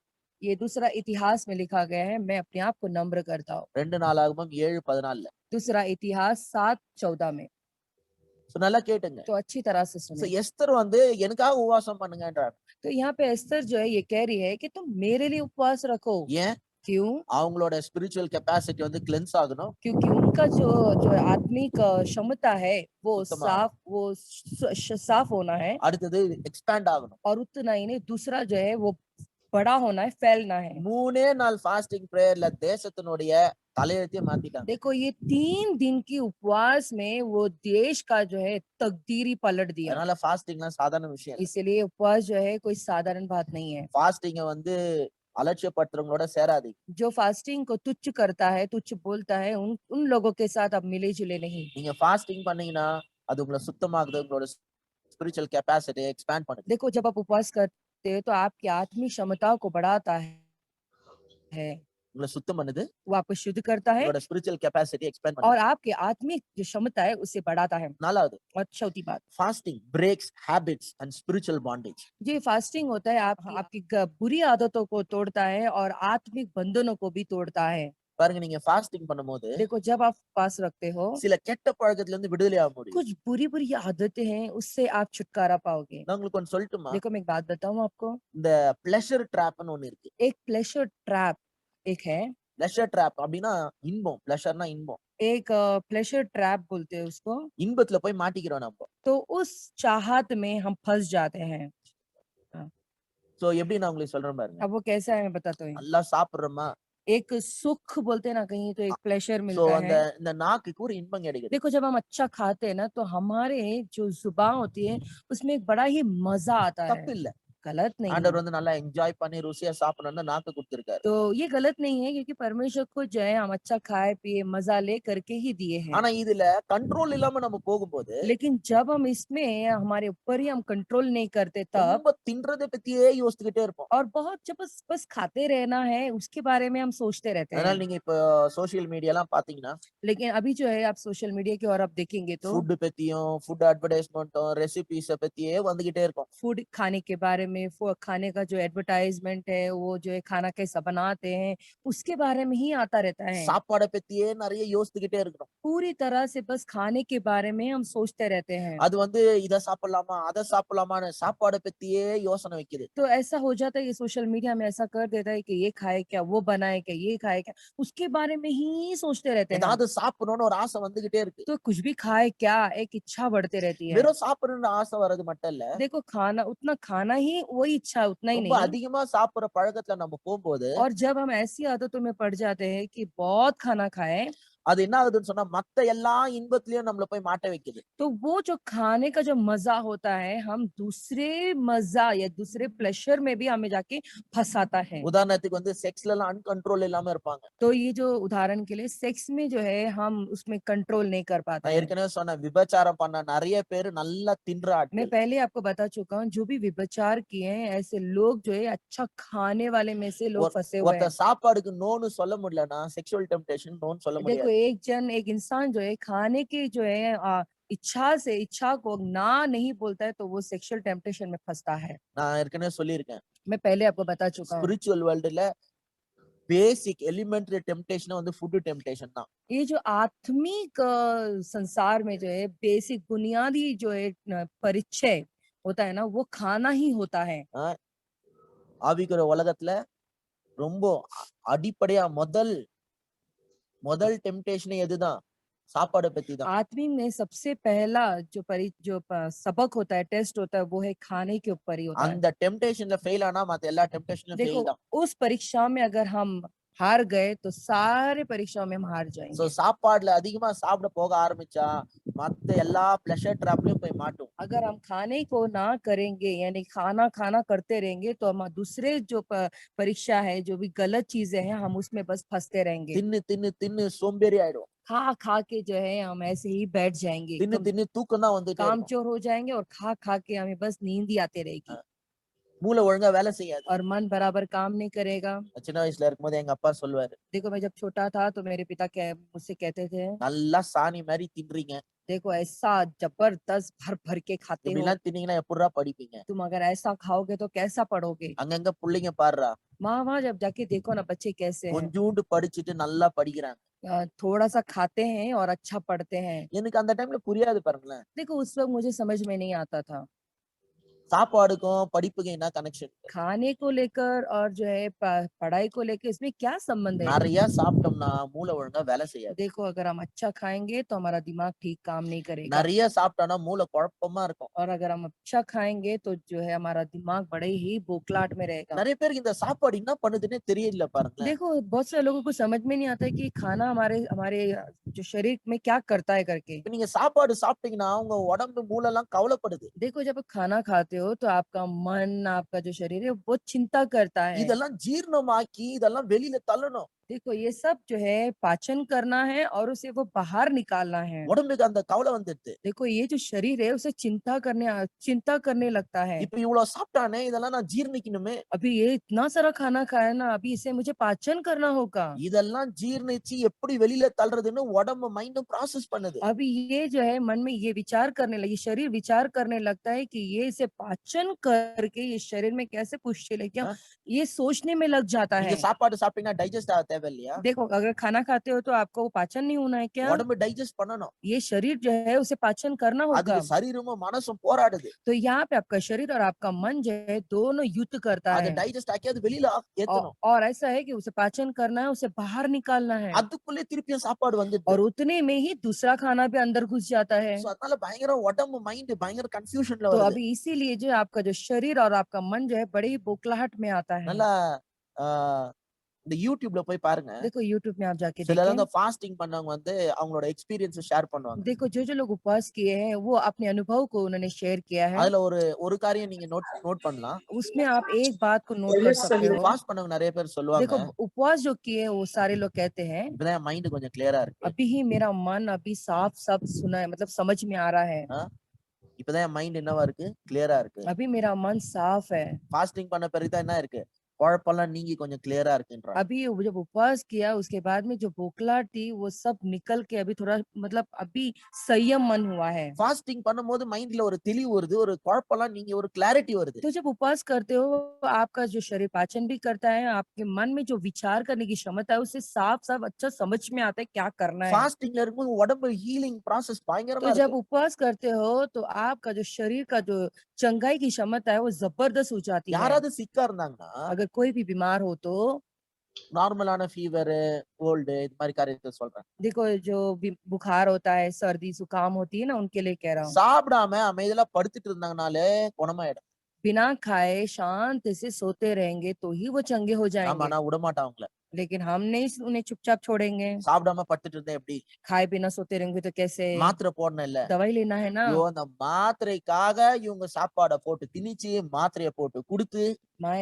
ये दूसरा इतिहास में लिखा गया है, मैं अपने आप को नम्र करता हूँ। 2 நாளாகமம் 7:14ல. दूसरा इतिहास 7:14 में। சோ நல்லா கேட்டுங்க. तो अच्छी तरह से சோ सुने। எஸ்தர் வந்து எனக்காக உபவாசம் பண்ணுங்கன்றாங்க. तो यहाँ पे एस्तर जो है ये कह रही है कि तुम मेरे लिए उपवास रखो। ஏன்? क्यों? அவங்களோட ஸ்பிரிச்சுவல் கெப்பாசிட்டி வந்து கிளென்ஸ் ஆகணும், क्योंकि उनका जो जो आत्मिक क्षमता है वो சுத்தமாகணும். साफ होना है, அடுத்தது எக்ஸ்பேண்ட் ஆகணும். और उतना ही नहीं, दूसरा जो है वो बड़ा होना है, फैलना है। 3 நாள் ஃபாஸ்டிங் பிரேயர்ல தேசத்தினுடைய தலையெழுத்தையே மாத்திட்டாங்க. देखो ये 3 दिन की उपवास में वो देश का जो है तकदीर ही पलट दिया। அதனால ஃபாஸ்டிங்லாம் சாதாரண விஷயம் இல்ல. इसलिए उपवास जो है कोई साधारण बात नहीं है। ஃபாஸ்டிங்க வந்து அலட்சியப்படுத்துறவங்களோட சேராதீங்க. जो फास्टिंग को तुच्छ करता है, तुच्छ बोलता है, उन उन लोगों के साथ आप मिले जुले नहीं। நீங்க ஃபாஸ்டிங் பண்ணீங்கன்னா அது உங்களை சுத்தமாக்குது, உங்களோட ஸ்பிரிச்சுவல் கெப்பாசிட்டி எக்ஸ்பேண்ட் பண்ணுது. देखो जब आप उपवास करते हो तो आपकी आत्मिक क्षमता को बढ़ाता है, உங்களை சுத்தம் பண்ணுது, वो आपको शुद्ध करता है, உங்களோட ஸ்பிரிச்சுவல் கெப்பாசிட்டி எக்ஸ்பேண்ட் और பண்ணுது. आपकी आत्मिक जो क्षमता है उसे बढ़ाता है। நாலாவது, और चौथी बात, fasting breaks habits and spiritual bondage. जो फास्टिंग होता है आपकी बुरी आदतों को तोड़ता है और आत्मिक बंधनों को भी तोड़ता है। பாருங்க, நீங்க ஃபாஸ்டிங் பண்ணும்போது देखो जब आप फास्ट रखते हो, சில கெட்ட பழக்கத்துல இருந்து விடுதலை ஆக முடியும். कुछ बुरी बुरी आदतें हैं, उससे आप छुटकारा पाओगे। நான் உங்களுக்கு ஒன்னு சொல்லட்டுமா? देखो मैं एक बात बताऊं आपको, இந்த பிளஷர் ட்ராப்னு ஒன்னு இருக்கு. एक प्लेजर ट्रैप एक है, பிளஷர் ட்ராப் அப்படின்னா இன்பம், பிளஷர்னா இன்பம். एक प्लेजर ट्रैप बोलते हैं उसको। இன்பத்துல போய் மாட்டிக்கிறோம் நம்ம. तो उस चाहत में हम फंस जाते हैं। சோ எப்படி நான் உங்களுக்கு சொல்றேன் பாருங்க. अब वो कैसा है मैं बताता हूँ। நல்லா சாப்பிடுறோமா, एक सुख बोलते हैं ना कहीं, तो एक प्लेजर சோ मिलता அந்த है। இந்த நாக்குக்கு ஒரு இன்பம் கிடைக்குது. देखो जब हम अच्छा खाते हैं ना तो हमारे जो जुबान होती है उसमें एक बड़ा ही मजा आता தப்பு है। இல்ல. गलत नहीं है। ஆண்டவர் வந்து நல்லா என்ஜாய் பண்ணி ருசியா சாப்பிடணும்னு நாக்கு கொடுத்திருக்காரு. तो ये गलत नहीं है, क्योंकि परमेश्वर को जो है हम अच्छा खाए पिए मजा ले करके ही दिए हैं। ஆனா இதுல கண்ட்ரோல் இல்லாம நம்ம போகும்போது लेकिन जब हम इसमें हमारे ऊपर ही हम कंट्रोल नहीं करते तब, ரொம்ப தின்றதை பத்தியே யோசிச்சுக்கிட்டே இருப்போம். और बहुत जब बस बस खाते रहना है उसके बारे में हम सोचते रहते அதனால हैं। நீங்க இப்ப சோசியல் மீடியாலாம் பாத்தீங்கன்னா लेकिन अभी जो है आप सोशल मीडिया की ओर आप देखेंगे तो ஃபுட் பத்தியும் ஃபுட் அட்வர்டைஸ்மெண்ட்டும் ரெசிபிஸ பத்தியே வந்துகிட்டே இருக்கும். फूड खाने के बारे में, खाने का जो एडवर्टाइजमेंट है वो जो है खाना कैसा बनाते हैं उसके बारे में ही आता रहता है। சாப்பாட பத்தியே நிறைய யோசிச்சுக்கிட்டே இருக்கணும். पूरी तरह से बस खाने के बारे में हम सोचते रहते हैं। அது வந்து இத சாப்பிடலாமா, அத சாப்பிடலாமான்னு சாப்பாட பத்தியே யோசனை வைக்குது. तो ऐसा हो जाता है, ये सोशल मीडिया में ऐसा कर देता है कि ये खाए क्या, वो बनाए क्या, ये खाए क्या, उसके बारे में ही सोचते रहते हैं। ஏதாவது சாப்பிடணும்னு ஒரு ஆசை வந்துகிட்டே இருக்கு. तो कुछ भी खाए क्या, एक इच्छा बढ़ती रहती है। வெறும் சாப்பிடணும்னு ஆசை வர்றது மட்டும் இல்ல, देखो खाना उतना खाना ही वही इच्छा उतना ही ரொம்ப नहीं, அதிகமா சாப்பிடுற பழக்கத்துல நம்ம போகும்போது और जब हम ऐसी आदतों में पड़ जाते हैं कि बहुत खाना खाएं, அது என்ன ஆகுதுன்னு சொன்னா மத்த எல்லா இன்பத்திலயும் நம்மள போய் மாட்ட வைக்குது. तो वो जो खाने का जो मजा होता है हम दूसरे मजा या दूसरे प्लेजर में भी हमें जाके फंसाता है। உதாரணத்துக்கு வந்து செக்ஸ்ல எல்லாம் அன்கண்ட்ரோல் இல்லாம இருப்பாங்க. तो ये जो उदाहरण के लिए सेक्स में जो है हम उसमें कंट्रोल नहीं कर पाते நான் हैं। ஏற்கனவே சொன்னேன், விபச்சாரம் பண்ண நிறைய பேர் நல்லா தின்ற मैं ஆட்கள். पहले आपको बता चुका हूँ, जो भी व्यभिचार किए हैं ऐसे लोग जो है अच्छा खाने वाले में से लोग फंसे हुए हैं। ஒருத்தர் சாப்பாடுக்கு நோன்னு சொல்ல முடியலன்னா செக்ஷுவல் டெம்ப்டேஷன் நோன்னு சொல்ல देखो முடியாது. एक इंसान जो है खाने के जो है इच्छा को ना नहीं बोलता है तो वो सेक्सुअल टेम्पटेशन में फंसता है। நான் ஏற்கனவே சொல்லியிருக்கேன், मैं पहले आपको बता चुका हूँ, ஸ்பிரிச்சுவல் வேர்ல்டுல பேசிக் எலிமெண்டரி டெம்ப்டேஷன் வந்து ஃபுட் டெம்ப்டேஷன் தான். ये जो आत्मिक संसार में जो है बेसिक बुनियादी जो है परिचय होता है ना वो खाना ही होता है। ஆவிக்குரிய உலகத்துல ரொம்ப அடிப்படையா முதல் டெம்ப்டேஷன் எதுதான்? சாப்பாடு பத்தி தான். आत्मिक में सबसे पहला सबक होता है, टेस्ट होता है, वो है खाने के ऊपर ही होता है। அந்த டெம்ப்டேஷன்ல ஃபெயில் ஆனா மத்த எல்லா டெம்ப்டேஷனும் देखो ஃபெயில் தான். उस परीक्षा में अगर हम हार गए तो सारे परीक्षाओं में हम हार சோ जाएंगे। சாப்பாடுல அதிகமா சாப்பிட போக ஆரம்பிச்சா மத்த எல்லா பிளஷர் ட்ராப்லயும் போய் மாட்டோம். अगर हम खाने को ना करेंगे यानी खाना खाना करते रहेंगे तो हम दूसरे जो परीक्षा है, जो भी गलत चीजें हैं, हम उसमें बस फंसते रहेंगे। தின்னு தின்னு தின்னு சோம்பேறி ஆயிடும். खा खा के जो है हम ऐसे ही बैठ जाएंगे, தின்னு தின்னு தூக்கம் தான் வந்துட்டே இருக்கும். कामचोर हो जाएंगे, और खा खा के हमें बस नींद ही आती रहेगी மூளை ஒழுங்கா வேலை செய்யாது. और मन बराबर काम नहीं करेगा। சின்ன வயசுல இருக்கும்போது எங்க அப்பா சொல்லுவாரு, देखो मैं जब छोटा था तो मेरे पिता मुझसे कहते थे, நல்லா சாணி மாதிரி தின்றீங்க, देखो ऐसा जबरदस्त भर भर के खाते இப்படி हो, எல்லாம் தின்னீங்கன்னா எப்படிடா படிப்பீங்க? तुम अगर ऐसा खाओगे तो कैसा पढ़ोगे। அங்கங்க புள்ளைங்க பாருடா, वहां जब जाके देखो ना बच्चे कैसे हैं, கொஞ்சூண்டு படிச்சுட்டு நல்லா படிக்கிறாங்க. थोड़ा सा खाते हैं और अच्छा पढ़ते हैं। எனக்கு அந்த டைம்ல புரியாது பாருங்களேன். देखो उस वक्त मुझे समझ में नहीं आता था சாப்பாடுக்கும் படிப்புக்கும் என்ன கனெக்ஷன்? खाने को लेकर और जो है पढ़ाई को लेकर इसमें क्या संबंध है। நெறைய சாப்பிட்டோம்னா மூளை ஒழுங்கா வேலை செய்யாது. देखो अगर हम अच्छा खाएंगे तो हमारा दिमाग ठीक काम नहीं करेगा நெறைய சாப்பிட்டோம்னா மூளை குழப்பமா இருக்கும். और अगर हम अच्छा खाएंगे तो जो है हमारा दिमाग बड़े ही बोखलाहट में रहेगा। நெறைய பேருக்கு இந்த சாப்பாடு என்ன பண்ணுதுன்னே தெரியல பாருங்களேன். देखो बहुत सारे लोगों को समझ में नहीं आता है कि खाना हमारे हमारे जो शरीर में क्या करता है करके। இப்ப நீங்க சாப்பாடு சாப்பிட்டீங்கன்னா உங்க உடம்பு மூளை எல்லாம் கவலைப்படுது. देखो जब आप खाना खाते हो तो आपका मन आपका जो शरीर है वो चिंता करता है। இதெல்லாம் ஜீரணமாக்கி இதெல்லாம் வெளியில தள்ளணும். देखो ये सब जो है पाचन करना है और उसे वो बाहर निकालना है। உடம்புக்கு அந்த கவலை வந்துடுது. देखो ये जो शरीर है उसे चिंता करने लगता है। இப்ப இவ்வளவு சாப்பிட்டானே இதெல்லாம் நான் ஜீரணிக்கணுமே. अभी ये इतना सारा खाना खाया ना अभी इसे मुझे पाचन करना होगा। இதெல்லாம் ஜீரணிச்சு எப்படி வெளியில தள்ளுறதுன்னு உடம்பு மைண்டும் ப்ராசஸ் பண்ணுது. अभी ये जो है मन में ये विचार करने लगी शरीर विचार करने लगता है कि ये इसे पाचन करके ये शरीर में कैसे पुष्टि ले क्या हाँ? ये सोचने में लग जाता நீங்க है। சாப்பாடு சாப்பிட்டீங்கன்னா டைஜஸ்ட் ஆக தேவையில்லையா? देखो अगर खाना खाते हो तो आपको वो पाचन नहीं होना है क्या। உடம்பு டைஜஸ்ட் பண்ணணும். ये शरीर जो है उसे पाचन करना होगा। அதுக்கு சரீரமும் மனசும் போராடுது. तो यहाँ पे आपका शरीर और आपका मन जो है दोनों युद्ध करता அதை है டைஜஸ்ட் ஆக்கி அது வெளியில ஏத்தணும். और ऐसा है कि उसे पाचन करना है उसे बाहर निकालना है அதுக்குள்ளே திருப்பியும் சாப்பாடு வந்துடுது. और उतने में ही दूसरा खाना भी अंदर घुस जाता है। சோ அதனால பயங்கர உடம்பு மைண்ட் பயங்கர கன்ஃபியூஷன்ல तो வருது. अभी इसीलिए जो आपका जो शरीर और आपका मन जो है बड़े ही बोखलाहट में आता है। நல்லா ஆ, இந்த யூடியூப்ல போய் பாருங்க. देखो यूट्यूब में आप जाके சிலர் देखें। அந்த ஃபாஸ்டிங் பண்ணவங்க வந்து அவங்களோட எக்ஸ்பீரியன்ஸ் ஷேர் பண்ணுவாங்க. देखो जो जो लोग उपवास किए हैं वो अपने अनुभव को उन्होंने शेयर किया है। அதுல ஒரு ஒரு காரியம் நீங்க நோட் பண்ணலாம். उसमें आप एक बात को नोट कर सकते हो। ஃபாஸ்ட் பண்ணவங்க நிறைய பேர் சொல்லுவாங்க. देखो उपवास जो किए वो सारे लोग कहते हैं இப்பதான் என் மைண்ட் கொஞ்சம் கிளியரா இருக்கு. अभी ही मेरा मन अभी साफ सब सुना है मतलब समझ में आ रहा है। ஆ? இப்பதான் என் மைண்ட் என்னவா இருக்கு? கிளியரா இருக்கு. अभी मेरा मन साफ है। ஃபாஸ்டிங் பண்ண பிறகு தான் என்ன இருக்கு? குழப்பம்லாம் நீங்கி கொஞ்சம் கிளியரா இருக்குன்றாங்க. अभी वो जब उपवास किया उसके बाद में जो बोखलाहट थी वो सब निकल के अभी थोड़ा मतलब अभी संयम मन हुआ है। ஃபாஸ்டிங் பண்ணும்போது மைண்ட்ல ஒரு தெளிவு வருது, ஒரு குழப்பம்லாம் நீங்கி ஒரு கிளாரிட்டி வருது. तो जब उपवास करते हो आपका जो शरीर पाचन भी करता है आपके मन में जो विचार करने की क्षमता है उसे साफ साफ अच्छा समझ में आता है क्या करना है। ஃபாஸ்டிங்ல இருக்கும்போது உடம்பு ஹீலிங் ப்ராசஸ் பயங்கரமா तो जब இருக்கு. उपवास करते हो तो आपका जो शरीर का जो चंगाई की क्षमता है वो जबरदस्त हो जाती है। யாராவது सिக்கா இருந்தாங்கன்னா अगर कोई भी बीमार हो तो நார்மலான ஃபீவர், கோல்டு இது மாதிரி காரியத்தை சொல்றேன். देखो जो बुखार होता है सर्दी जुकाम होती है ना उनके लिए कह रहा हूँ। சாப்பிடாம அமைதியா படுத்துட்டு இருந்தாங்கனாலே குணமாயிடும். बिना खाए शांत से सोते रहेंगे तो ही वो चंगे हो ஆமா जाएंगे। நான் விடமாட்டேன் அவங்கள. लेकिन हम नहीं उन्हें चुपचाप छोड़ेंगे। சாப்பிடாம படுத்துட்டு இருந்தா எப்படி? खाए बिना सोते रहेंगे तो कैसे। மாத்திரை போடணும் இல்ல. दवाई लेना है ना। ஐயோ அந்த மாத்திரைக்காக இவங்க சாப்பாட போட்டு திணிச்சு மாத்திரைய போட்டு குடுத்து मैं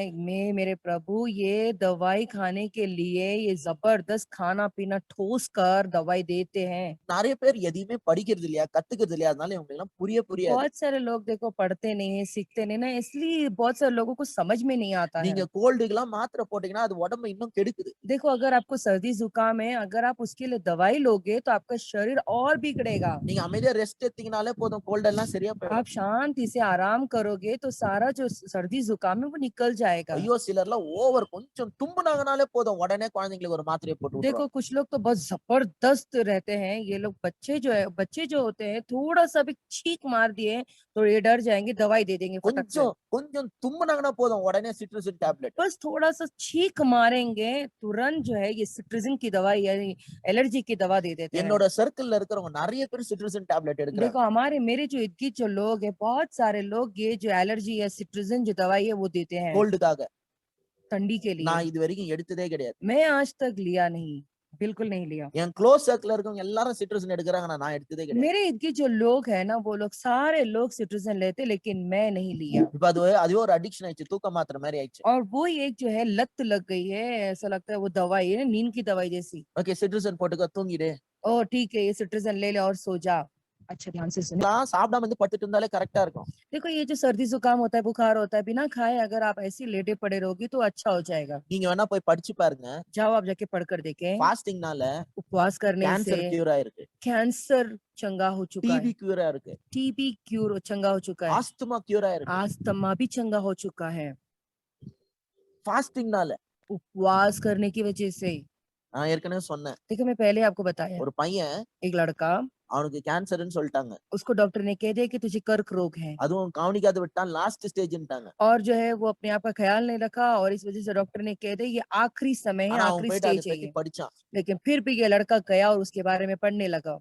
मेरे प्रभु ये दवाई खाने के लिए ये जबरदस्त खाना पीना ठोस कर दवाई देते हैं। நிறைய பேர் எதையுமே படிக்கிறது இல்லையா, கத்துக்கிறது இல்லையா, அதனால இவங்களுக்கு எல்லாம் புரியாது. बहुत सारे लोग देखो पढ़ते नहीं है सीखते नहीं ना इसलिए बहुत सारे लोगों को समझ में नहीं आता நீங்க है। கோல்டுக்கெல்லாம் மாத்திரை போட்டீங்கன்னா அது உடம்பை இன்னும் கெடுக்குது. देखो अगर आपको सर्दी जुकाम है अगर आप उसके लिए दवाई लोगे तो आपका शरीर और बिगड़ेगा। நீங்க அமைதியா ரெஸ்ட் எடுத்தீங்கனாலே போதும், கோல்டு எல்லாம் சரியா போயிடும். आप शांति से आराम करोगे तो सारा जो सर्दी जुकाम है वो निकल जाएगा। ஐயோ சிலர்லாம் ஓவர் கொஞ்சம் தும்புனாங்கனாலே போதும் உடனே குழந்தைங்களுக்கு ஒரு மாத்திரையை போட்டு देखो விட்டுருவாங்க. कुछ लोग तो बहुत जबरदस्त रहते हैं ये लोग बच्चे जो होते हैं थोड़ा सा भी छींक मार दिए तो ये डर जाएंगे दवाई दे देंगे फटक से। கொஞ்சம் கொஞ்சம் தும்புனாங்கன்னா போதும் உடனே சிட்ரசின் டேப்லெட். बस थोड़ा सा छींक मारेंगे तुरंत जो है ये सिट्रिजिन की दवा यानी एलर्जी की दवा दे देते हैं। என்னோட சர்க்கிள்ல இருக்கிறவங்க நிறைய பேர் சிட்ரசின் டேப்லெட் எடுக்கிறாங்க. देखो हमारे मेरे जो इर्द गिर्द जो लोग हैं बहुत सारे लोग ये जो एलर्जी या सिट्रिजिन जो दवाई है वो देते हैं கோல்டுக்காக. ठंडी के लिए। நான் இது வரைக்கும் எடுத்ததே கிடையாது. मैं आज तक लिया नहीं बिल्कुल नहीं लिया। என் க்ளோஸ் சர்க்கிள்ல இருக்கவங்க எல்லாரும் சிட்ரசின் எடுக்கிறாங்க, நான் எடுத்ததே கிடையாது. मेरे इर्द गिर्द जो लोग हैं ना वो लोग सारे लोग सिट्रिजिन लेते लेकिन मैं नहीं लिया। இப்ப அதுவே ஒரு அடிக்ஷன் ஆயிடுச்சு, தூக்க மாத்திரை மாதிரி ஆயிடுச்சு. और वो एक जो है लत लग गई है ऐसा लगता है वो दवाई है नींद की दवाई जैसी। ஓகே சிட்ரசின் போட்டுக்க तूங்கிடு. ओ ठीक है ये सिट्रिजिन ले ले और सो जा। अच्छा ध्यान से सुने। நான் சாப்பிடாம வந்து படுத்துட்டு இருந்தாலே கரெக்டா இருக்கும். देखो ये जो सर्दी जुकाम होता है बुखार होता है बिना खाए अगर आप ऐसे लेटे पड़े रहोगे तो अच्छा हो जाएगा। நீங்க வேணா போய் படிச்சு பாருங்க. जाओ आप जाके पढ़कर देखें। ஃபாஸ்டிங்னால उपवास करने கேன்சர் से கியூர் ஆயிருக்கு, कैंसर चंगा हो चुका டிபி है। கியூர் ஆயிருக்கு, टीबी क्यूर चंगा हो चुका है। ஆஸ்துமா கியூர் ஆயிருக்கு. आस्थमा भी चंगा हो चुका है ஃபாஸ்டிங்னால उपवास करने की वजह से। நான் ஏற்கனவே சொன்னேன். देखो मैं पहले आपको बताया, ஒரு பையன் एक लड़का, அவனுக்கு கேன்சர்ன்னு சொல்லிட்டாங்க. उसको डॉक्टर ने कह दिया कि तुझे कर्क रोग है। அதுவும் கவனிக்காத விட்டான் லாஸ்ட் ஸ்டேஜ்ன்ட்டாங்க. और जो है वो अपने आप का ख्याल नहीं रखा और इस वजह से डॉक्टर ने कह दिया ये आखिरी समय है, ஆனா அவன் आखिरी போயிட்டு அத स्टेज है பத்தி ये। படிச்சான். लेकिन फिर भी ये लड़का गया और उसके बारे में पढ़ने लगा।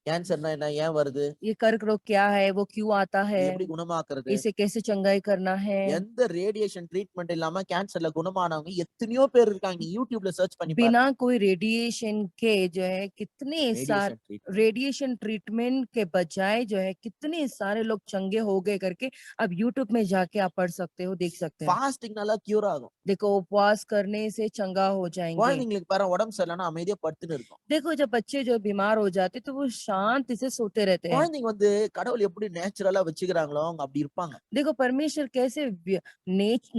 கேன்சர்னா என்ன? ஏன் வருது? ये कर्क रोग क्या है, वो क्यों आता இது है, எப்படி குணமாக்குறது? इसे कैसे चंगाई करना है। எந்த ரேடியேஷன் ட்ரீட்மெண்ட் இல்லாம கேன்சர்ல குணமானவங்க எத்தனையோ பேர் இருக்காங்க. நீங்க YouTubeல சர்ச் பண்ணி பாருங்க. बिना कोई रेडिएशन के जो है कितने सारे ரேடியேஷன் ட்ரீட்மெண்ட். रेडिएशन ट्रीटमेंट के बजाय जो है कितने सारे लोग चंगे हो गए करके अब यूट्यूब में जाके आप पढ़ सकते हो, देख सकते हैं। ஃபாஸ்டிங்னால கியூர் ஆகும். देखो उपवास करने से चंगा हो जाएंगे। குழந்தைங்களுக்கு பாரு உடம்பு சரியில்லைன்னா அமைதியா படுத்துன்னு இருக்கும். देखो जब बच्चे जो बीमार हो जाते तो वो शांति से सोते रहते हैं। குழந்தைங்க வந்து கடவுள் எப்படி நேச்சுரலா வச்சுக்கிறாங்களோ அவங்க அப்படி இருப்பாங்க. देखो परमेश्वर कैसे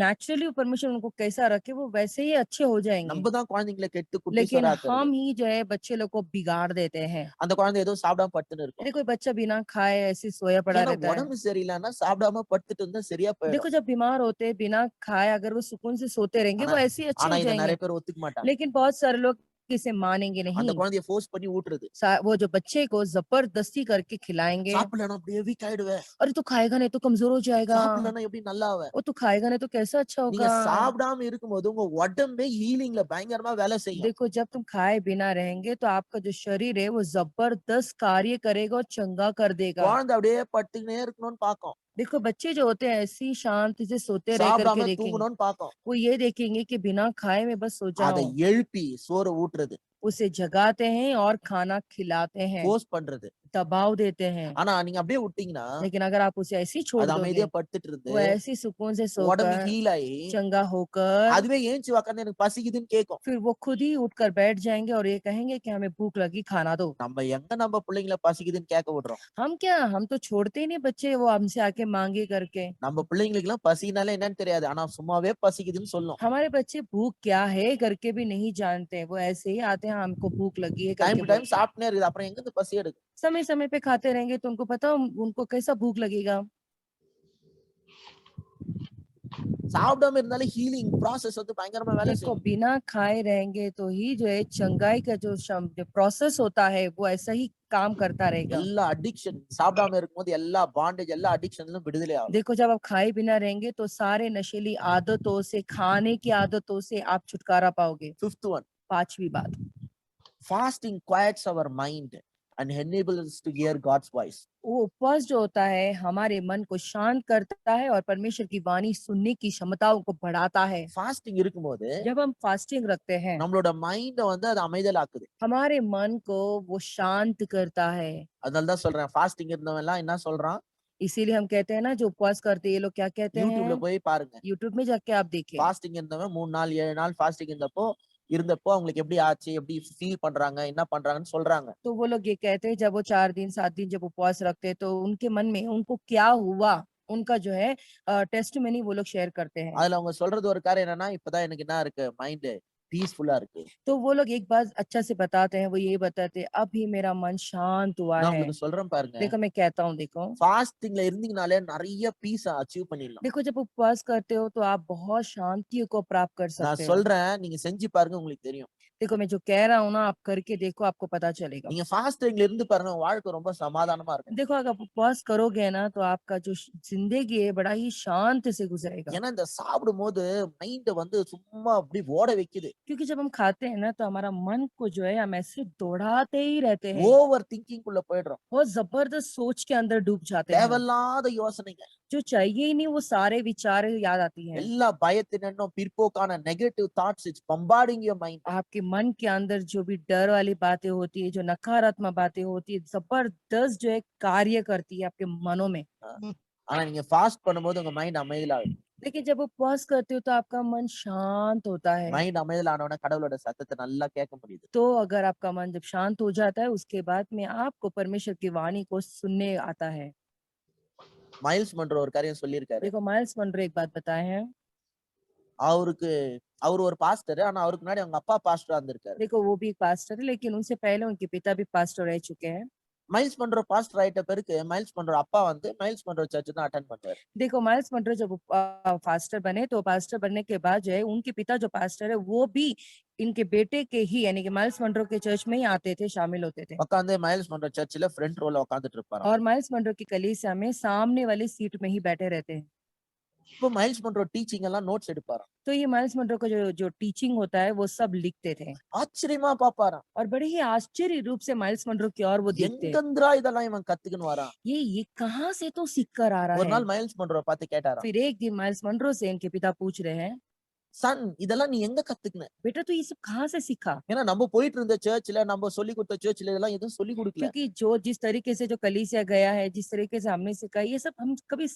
नेचुरली परमेश्वर उनको कैसा रखे वो वैसे ही अच्छे हो जाएंगे। நம்ம தான் குழந்தைங்களை கெட்டு लेकिन குட்டிஸ்வரா ஆக்குறது. हम ही जो है बच्चे लोग को बिगाड़ देते हैं। அந்த குழந்தை ஏதோ சாப்பிடாம படுத்துன்னு இருக்கும். देखो बच्चा बिना खाए ऐसे सोया पड़ा ஏன்னா रहता है। உடம்பு சரியில்லைன்னா சாப்பிடாம படுத்துட்டு இருந்தா சரியா போயிடும். देखो जब बीमार होते हैं बिना खाए अगर वो सुकून से सोते रहेंगे ஆனா वो ऐसे ही अच्छे ஆனா हो இத जाएंगे। நிறைய பேர் ஒத்துக்க மாட்டாங்க. लेकिन बहुत सारे लोग इसे मानेंगे அந்த नहीं। குழந்தைய ஃபோர்ஸ் பண்ணி ஊட்டுறது. वो जो बच्चे को जबरदस्ती करके खिलाएंगे। சாப்பிடலன்னா அப்படியே வீக் ஆயிடுவேன். अरे तू खाएगा नहीं तो कमजोर हो जाएगा, சாப்பிடலன்னா எப்படி நல்லா ஆவ? और तू खाएगा नहीं तो कैसा अच्छा நீங்க होगा। சாப்பிடாம இருக்கும்போது உங்க உடம்பே ஹீலிங்ல பயங்கரமா வேலை செய்யும். देखो जब तुम खाए बिना रहेंगे तो आपका जो शरीर है वो जबरदस्त कार्य करेगा और चंगा कर देगा। குழந்தை அப்படியே படுத்துக்கினே இருக்கணும்னு பாக்கும். देखो बच्चे जो होते हैं ऐसे ही शांति से सोते रह करके சாப்பிடாம देखेंगे, தூங்கணும்னு பாக்கும். वो ये देखेंगे कि बिना खाए मैं बस सो அதை जाऊं। எழுப்பி சோறு ஊட்டுறது. उसे जगाते हैं और खाना खिलाते हैं, ஃபோர்ஸ் பண்றது. दबाव देते हैं। ஆனா நீங்க அப்படியே விட்டீங்கன்னா लेकिन अगर आप उसे ऐसे ही छोड़ அது दोगे அமைதியா படுத்துட்டு இருந்து वो ऐसे ही सुकून से உடம்பு सोकर ஹீல் ஆகி चंगा होकर அதுவே ஏஞ்சி உக்காந்து எனக்கு பசிக்குதுன்னு கேக்கும். फिर वो खुद ही उठकर बैठ जाएंगे और ये कहेंगे कि हमें भूख लगी खाना दो। நம்ம எங்க நம்ம பிள்ளைங்களை பசிக்குதுன்னு கேட்க விடுறோம். हम क्या, हम तो छोड़ते ही नहीं बच्चे वो हमसे आके मांगे करके। நம்ம பிள்ளைங்களுக்கு எல்லாம் பசினாலே என்னன்னு தெரியாது. ஆனா சும்மாவே பசிக்குதுன்னு சொல்லும். हमारे बच्चे भूख क्या है करके भी नहीं जानते, वो ऐसे ही आते हैं हमको भूख लगी है டைம் करके டு டைம் बोलते हैं। சாப்பிட்டுனே இருக்குது. அப்புறம் எங்க இருந்து பசி எடுக்கும்? समय समय पे खाते रहेंगे तो उनको पता उनको कैसा भूख लगेगा। சாப்பிடாம இருந்தாலே ஹீலிங் ப்ராசஸ் வந்து பயங்கரமா வேலை देखो செய்யும். बिना खाए रहेंगे तो ही जो है चंगाई का जो प्रोसेस होता है वो ऐसा ही काम करता रहेगा। எல்லா அடிக்ஷன் சாப்பிடாம இருக்கும்போது எல்லா பாண்டேஜ் எல்லா அடிக்ஷன்லும் விடுதலை ஆகும். देखो जब आप खाए बिना रहेंगे तो सारे नशीली आदतों से, खाने की आदतों से आप छुटकारा पाओगे। ஃபிஃப்த் ஒன், पांचवी बात, fasting quiets our mind and enables us to hear God's voice. वो उपवास जो होता है हमारे मन को शांत करता है और परमेश्वर की वाणी सुनने की क्षमताओं को बढ़ाता है। ஃபாஸ்டிங் இருக்கும்போது जब हम फास्टिंग रखते हैं நம்மளோட மைண்ட வந்து அது அமைதலாக்குது. हमारे मन को वो शांत करता है। அதனால தான் சொல்றேன் ஃபாஸ்டிங் இருந்தவன் எல்லாம் என்ன சொல்றான்? इसीलिए हम कहते हैं ना जो उपवास करते हैं ये लोग क्या कहते யூடியூப்ல हैं, போய் பாருங்க. यूट्यूब में जाके आप देखें। ஃபாஸ்டிங் இருந்தவன் 3 நாள் 7 நாள் ஃபாஸ்டிங் இருந்தப்போ அவங்களுக்கு எப்படி ஆச்சு? எப்படி ஃபீல் பண்றாங்க? என்ன பண்றாங்கன்னு சொல்றாங்க. तो वो लोग ये कहते हैं जब वो 4 दिन 7 दिन जब उपवास रखते हैं तो उनके मन में उनको क्या हुआ, उनका जो है टेस्टिमनी वो लोग शेयर करते हैं। அதுல அவங்க சொல்றது ஒரு காரியம் என்னன்னா, இப்பதான் எனக்கு என்ன இருக்கு? மைண்ட் பீஸ்ஃபுல்லா இருக்கு. तो वो लोग एक बात अच्छा से बताते हैं, वो ये बताते हैं अभी मेरा मन शांत हुआ நான் है। உங்களுக்கு சொல்றேன் பாருங்க. देखो मैं कहता हूँ देखो, ஃபாஸ்டிங்ல இருந்தீங்கனாலே நிறைய பீஸ் அச்சீவ் பண்ணிடலாம். देखो जब उपवास करते हो तो आप बहुत शांति को प्राप्त कर நான் सकते हो। சொல்றேன், நீங்க செஞ்சு பாருங்க உங்களுக்கு தெரியும். देखो मैं जो कह रहा हूँ ना आप करके देखो आपको पता चलेगा। நீங்க ஃபாஸ்டிங்ல இருந்து பாருங்க உங்க வாழ்க்கை ரொம்ப சமாதானமா இருக்கும். देखो अगर आप उपवास करोगे ना तो आपका जो जिंदगी है बड़ा ही शांत से गुजरेगा। ஏன்னா இந்த சாப்பிடும்போது மைண்ட் வந்து சும்மா அப்படி ஓட வைக்குது. क्योंकि जब हम खाते हैं ना तो हमारा मन को जो है हम ऐसे दौड़ाते ही रहते हैं, ஓவர் திங்கிங் குள்ள போயிடுறோம். बहुत जबरदस्त सोच के अंदर डूब जाते हैं। தேவையில்லாத யோசனைங்க. जो चाहिए ही नहीं वो सारे विचार याद आती हैं। எல்லா பயத்தின் எண்ணம் பிற்போக்கான negative thoughts it's bombarding your mind. आपके मन के अंदर जो भी डर वाली बातें होती है, जो नकारात्मक बातें होती है, जबरदस्त जो है कार्य करती है आपके मनों में। ஆனா நீங்க ஃபாஸ்ட் பண்ணும்போது உங்க மைண்ட் அமைதலாகும். लेकिन जब उपवास करते हो तो आपका मन शांत होता है। மைண்ட் அமைதலானவன கடவுளோட சத்தத்தை நல்லா கேட்க முடியுது. तो अगर आपका मन जब शांत हो जाता है उसके बाद में आपको परमेश्वर की वाणी को सुनने आता है। மைல்ஸ் மன்றோ ஒரு காரியம் சொல்லியிருக்காரு. देखो माइल्स मनरो एक बात बताए हैं। அவர் ஒரு பாஸ்டர். ஆனா அவருக்கு முன்னாடி அவங்க அப்பா பாஸ்டரா இருந்திருக்காரு. देखो वो भी एक पास्टर है लेकिन उनसे पहले उनके पिता भी पास्टर रह चुके हैं। மைல்ஸ் மன்றோ பாஸ்டர் ஆயிட்ட பிறகு மைல்ஸ் மன்றோ அப்பா வந்து மைல்ஸ் மன்றோ சர்ச் தான் அட்டெண்ட் பண்ணுவாரு. देखो माइल्स मंटो जब पास्टर बने तो पास्टर बनने के बाद जो है उनके पिता जो पास्टर है वो भी इनके बेटे के ही यानी कि माइल्स मंटो के चर्च में ही आते थे, शामिल होते थे। உட்கார்ந்து மைல்ஸ் மன்றோ சர்ச்சில ஃப்ரண்ட் ரோல உட்கார்ந்துட்டு இருப்பாராம். और माइल्स मंटो की कलीसिया में सामने वाली सीट में ही बैठे रहते हैं। இப்போ மைல்ஸ் மன்றோ டீச்சிங் எல்லாம் நோட்ஸ் எடுப்பாராம். तो ये माइल्स मंटो का जो जो टीचिंग होता है वो सब लिखते थे ஆச்சரியமா பாப்பாராம். और बड़े ही आश्चर्य रूप से माइल्स मंटो की ओर वो देखते हैं। எங்கந்திரா இதெல்லாம் இவன் கத்துக்கின்னு வரான். ये कहाँ से तो सीख कर आ रहा ஒரு है। நாள் மைல்ஸ் மன்றோ பார்த்து கேட்டாராம். फिर एक दिन माइल्स मंटो से इनके पिता पूछ रहे हैं, சன் இதெல்லாம் நீ எங்க கத்துக்கின? बेटा तू ये सब कहाँ से सीखा? ஏன்னா நம்ம போயிட்டு இருந்த சர்ச்ல நம்ம சொல்லி கொடுத்த சர்ச்ல இதெல்லாம் எதுவும் சொல்லி கொடுக்கல. क्योंकि जो जिस तरीके से जो कलीसिया गया है, जिस तरीके से हमने सीखा, ये सब हम कभी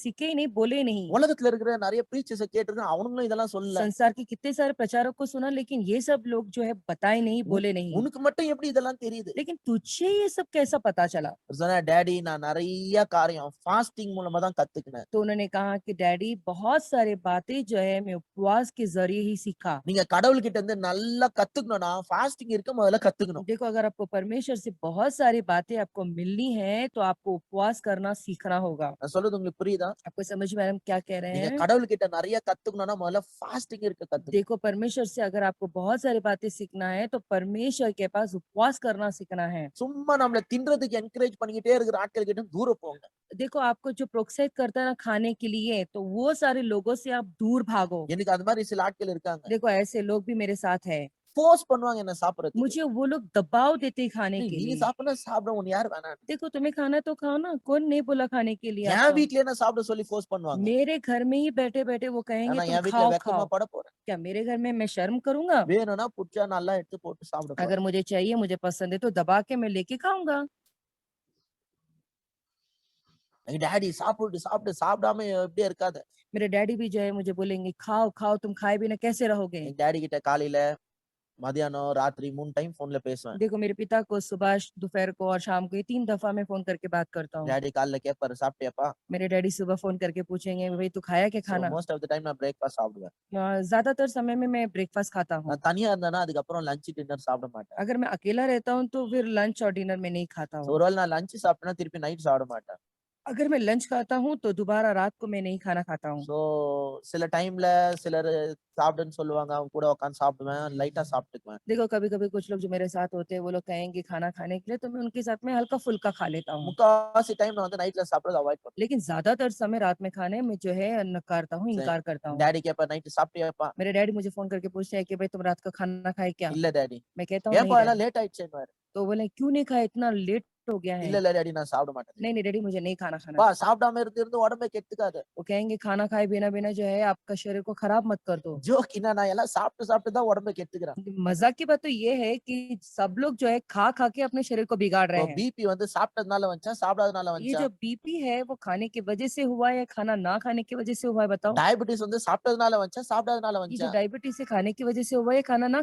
सीखे ही नहीं, बोले ही नहीं। உலகத்துல இருக்கிற நிறைய பிரீச்சர்ஸ் கேட்டிருக்கேன், அவனுங்களும் இதெல்லாம் சொல்லல. संसार के कितने सारे प्रचारक को सुना, लेकिन ये सब लोग जो है बताए नहीं, बोले नहीं। உனக்கு மட்டும் எப்படி இதெல்லாம் தெரியுது? लेकिन तुझे ये सब कैसा पता चला? சொன்னா டாடி நான் நிறைய காரியம் ஃபாஸ்டிங் மூலமா தான் கத்துக்கினேன். तो उन्होंने कहा कि डैडी बहुत सारे बातें जो है मैं उपवास के जरिए ही सीखा। நீங்க கடவுள்கிட்ட இருந்து நல்லா கத்துக்கணும்னா ஃபாஸ்டிங் இருக்க முதல்ல கத்துக்கணும். देखो अगर आपको परमेश्वर से बहुत सारी बातें आपको मिलनी है तो आपको उपवास करना सीखना होगा। நான் சொல்றது உங்களுக்கு புரியுதா? आपको समझ में आ रहा है हम क्या कह रहे நீங்க हैं? கடவுள்கிட்ட நிறைய கத்துக்கணும்னா முதல்ல ஃபாஸ்டிங் இருக்க கத்துக்கணும். देखो परमेश्वर से अगर आपको बहुत सारी बातें सीखना है तो परमेश्वर के पास उपवास करना सीखना है। சும்மா நம்மள தின்றதுக்கு என்கரேஜ் பண்ணிக்கிட்டே இருக்கிற ஆட்கள் கிட்ட தூர போங்க. देखो आपको जो प्रोत्साहित करता है ना खाने के लिए, तो वो सारे लोगों से आप दूर भागो। எனக்கு அந்த மாதிரி சில ஆட்கள் இருக்காங்க. देखो ऐसे लोग भी मेरे साथ है, ஃபோர்ஸ் பண்ணுவாங்க என்ன சாப்பிடுறதுக்கு. मुझे वो लोग दबाव देते हैं खाने के நீ लिए। சாப்பிடணும் சாப்பிட உன்னை யார் வேணாம். देखो तुम्हें खाना तो खाओ ना, कौन नहीं बोला खाने के लिए என் आपको? வீட்லயே என்ன சாப்பிட சொல்லி ஃபோர்ஸ் பண்ணுவாங்க. मेरे घर में ही बैठे बैठे वो कहेंगे ஆனா तुम என் வீட்ல खाओ வெக்கமா खाओ। பட போறேன். क्या मेरे घर में मैं शर्म करूंगा? வேணும்னா புடிச்சா நல்லா எடுத்து போட்டு சாப்பிட போறேன். अगर मुझे चाहिए, मुझे पसंद है तो दबा के मैं लेके खाऊंगा। எங்க டாடி சாப்பிடு சாப்பிடு சாப்பிடாம எப்படியே இருக்காத. मेरे डैडी भी जो है मुझे बोलेंगे खाओ खाओ, तुम खाए बिना कैसे रहोगे? எங்க டாடி கிட்ட காலையில மதியானம் ராத்திரி 3 டைம் போன்ல பேசுவேன். देखो मेरे पिता को सुबह, दोपहर को और शाम को ये 3 दफा मैं फोन करके बात करता हूँ। டாடி காலைல கேட்பாரு சாப்பிட்டியாப்பா? मेरे डैडी सुबह फोन करके पूछेंगे भाई तू खाया क्या खाना? மோஸ்ட் ஆஃப் த டைம் நான் பிரேக்ஃபாஸ்ட் சாப்பிடுவேன். ज्यादातर समय में मैं ब्रेकफास्ट खाता हूँ। நான் தனியா இருந்தேன்னா அதுக்கப்புறம் லஞ்ச் டின்னர் சாப்பிட மாட்டேன். अगर मैं अकेला रहता हूँ तो फिर लंच और डिनर में नहीं खाता हूँ। ஒருவேளை நான் லஞ்ச் சாப்பிட்டேன்னா திருப்பி நைட் சாப்பிட மாட்டேன். अगर मैं लंच खाता हूँ तो दोबारा रात को मैं नहीं खाना खाता हूँ। சோ சில டைம்ல சிலர் சாப்பிடுன்னு சொல்லுவாங்க, அவங்க கூட உட்கார்ந்து சாப்பிடுவேன், லைட்டா சாப்பிட்டுக்குவேன். देखो कभी कभी कुछ लोग जो मेरे साथ होते हैं वो लोग कहेंगे खाना खाने के लिए, तो मैं उनके साथ में हल्का फुल्का खा लेता हूँ। முக்காவாசி டைம் நான் வந்து நைட்ல சாப்பிடுறது அவாய்ட் பண்ணுவேன். लेकिन ज्यादातर समय रात में खाने में जो है नकारता हूँ, इनकार करता हूँ। டாடி கேப்பா நைட் சாப்பிட்டியாப்பா? मेरे डैडी मुझे फोन करके पूछते हैं कि भाई तुम रात का खाना खाए क्या? இல்ல டாடி. मैं कहता हूँ नहीं ஏன்பா எல்லாம் डैडी। லேட் ஆயிடுச்சேன்னு. तो बोले क्यों नहीं खाए, इतना लेट हो गया है? இல்ல டாடி நான் சாப்பிட மாட்டேன். नहीं डैडी मुझे नहीं खाना खाना। பா சாப்பிடாம இருந்து உடம்பை கெடுத்துக்காத. वो कहेंगे खाना खाए बिना बिना जो है आपका शरीर को खराब मत कर दो। ஜோக் என்ன, நான் எல்லாம் சாப்பிட்டு சாப்பிட்டு தான் உடம்பை கெடுத்துக்கிறேன். मजाक की बात तो ये है कि सब लोग जो है खा के अपने शरीर को बिगाड़ रहे हैं। பிபி வந்து சாப்பிட்டதுனால வந்துச்சா சாப்பிடாதனால ये வந்துச்சா? जो बीपी है वो खाने की वजह से हुआ है या खाना ना खाने की वजह से हुआ है बताओ? டயபிட்டிஸ் வந்து சாப்பிட்டதுனால வந்துச்சா சாப்பிடாதனால ये வந்துச்சா? जो डायबिटीज है खाने की वजह से हुआ है या खाना ना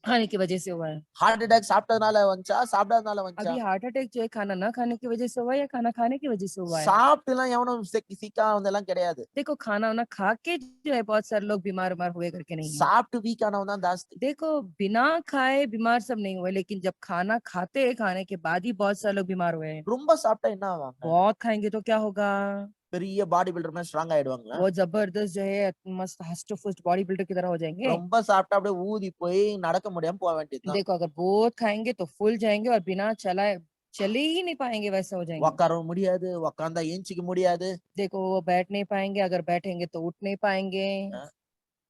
खाने की वजह से हुआ है? ஹார்ட் அட்டாக் சாப்பிட்டதுனால வந்துச்சா சாப்பிடாதனால வந்துச்சா? अभी हार्ट अटैक जो है खाना ना खाने की वजह से हुआ है या खाना खाने की वजह से हुआ है? சாப்பிட்டுலாம் எவனும் சிக்கா வந்தெல்லாம் கிடையாது. देखो खाना वाना खा के जो है बहुत सारे लोग बीमार हुए करके नहीं है। சாப்பிட்டு வீக் ஆனவன் தான் ஜாஸ்தி. देखो बिना खाए बीमार सब नहीं हुए, लेकिन जब खाना खाते हैं खाने के बाद ही बहुत सारे लोग बीमार हुए हैं। ரொம்ப சாப்பிட்டா என்ன ஆவாங்க? बहुत खाएंगे तो क्या होगा? பெரிய பாடி பில்டர் மாதிரி ஸ்ட்ராங் ஆயிடுவாங்களா? वो जबरदस्त जो है मस्त हष्ट पुष्ट बॉडी बिल्डर की तरह हो जाएंगे। ரொம்ப சாப்பிட்டா அப்படியே ஊதி போய் நடக்க முடியாம போக வேண்டியதுதான். देखो अगर बहुत खाएंगे तो फूल जाएंगे और बिना चले ही नहीं पाएंगे, वैसे हो जाएंगे। உட்காரவும் முடியாது, உட்கார்ந்தா ஏஞ்சிக்க முடியாது. देखो वो बैठ नहीं पाएंगे, अगर बैठेंगे तो उठ नहीं पाएंगे।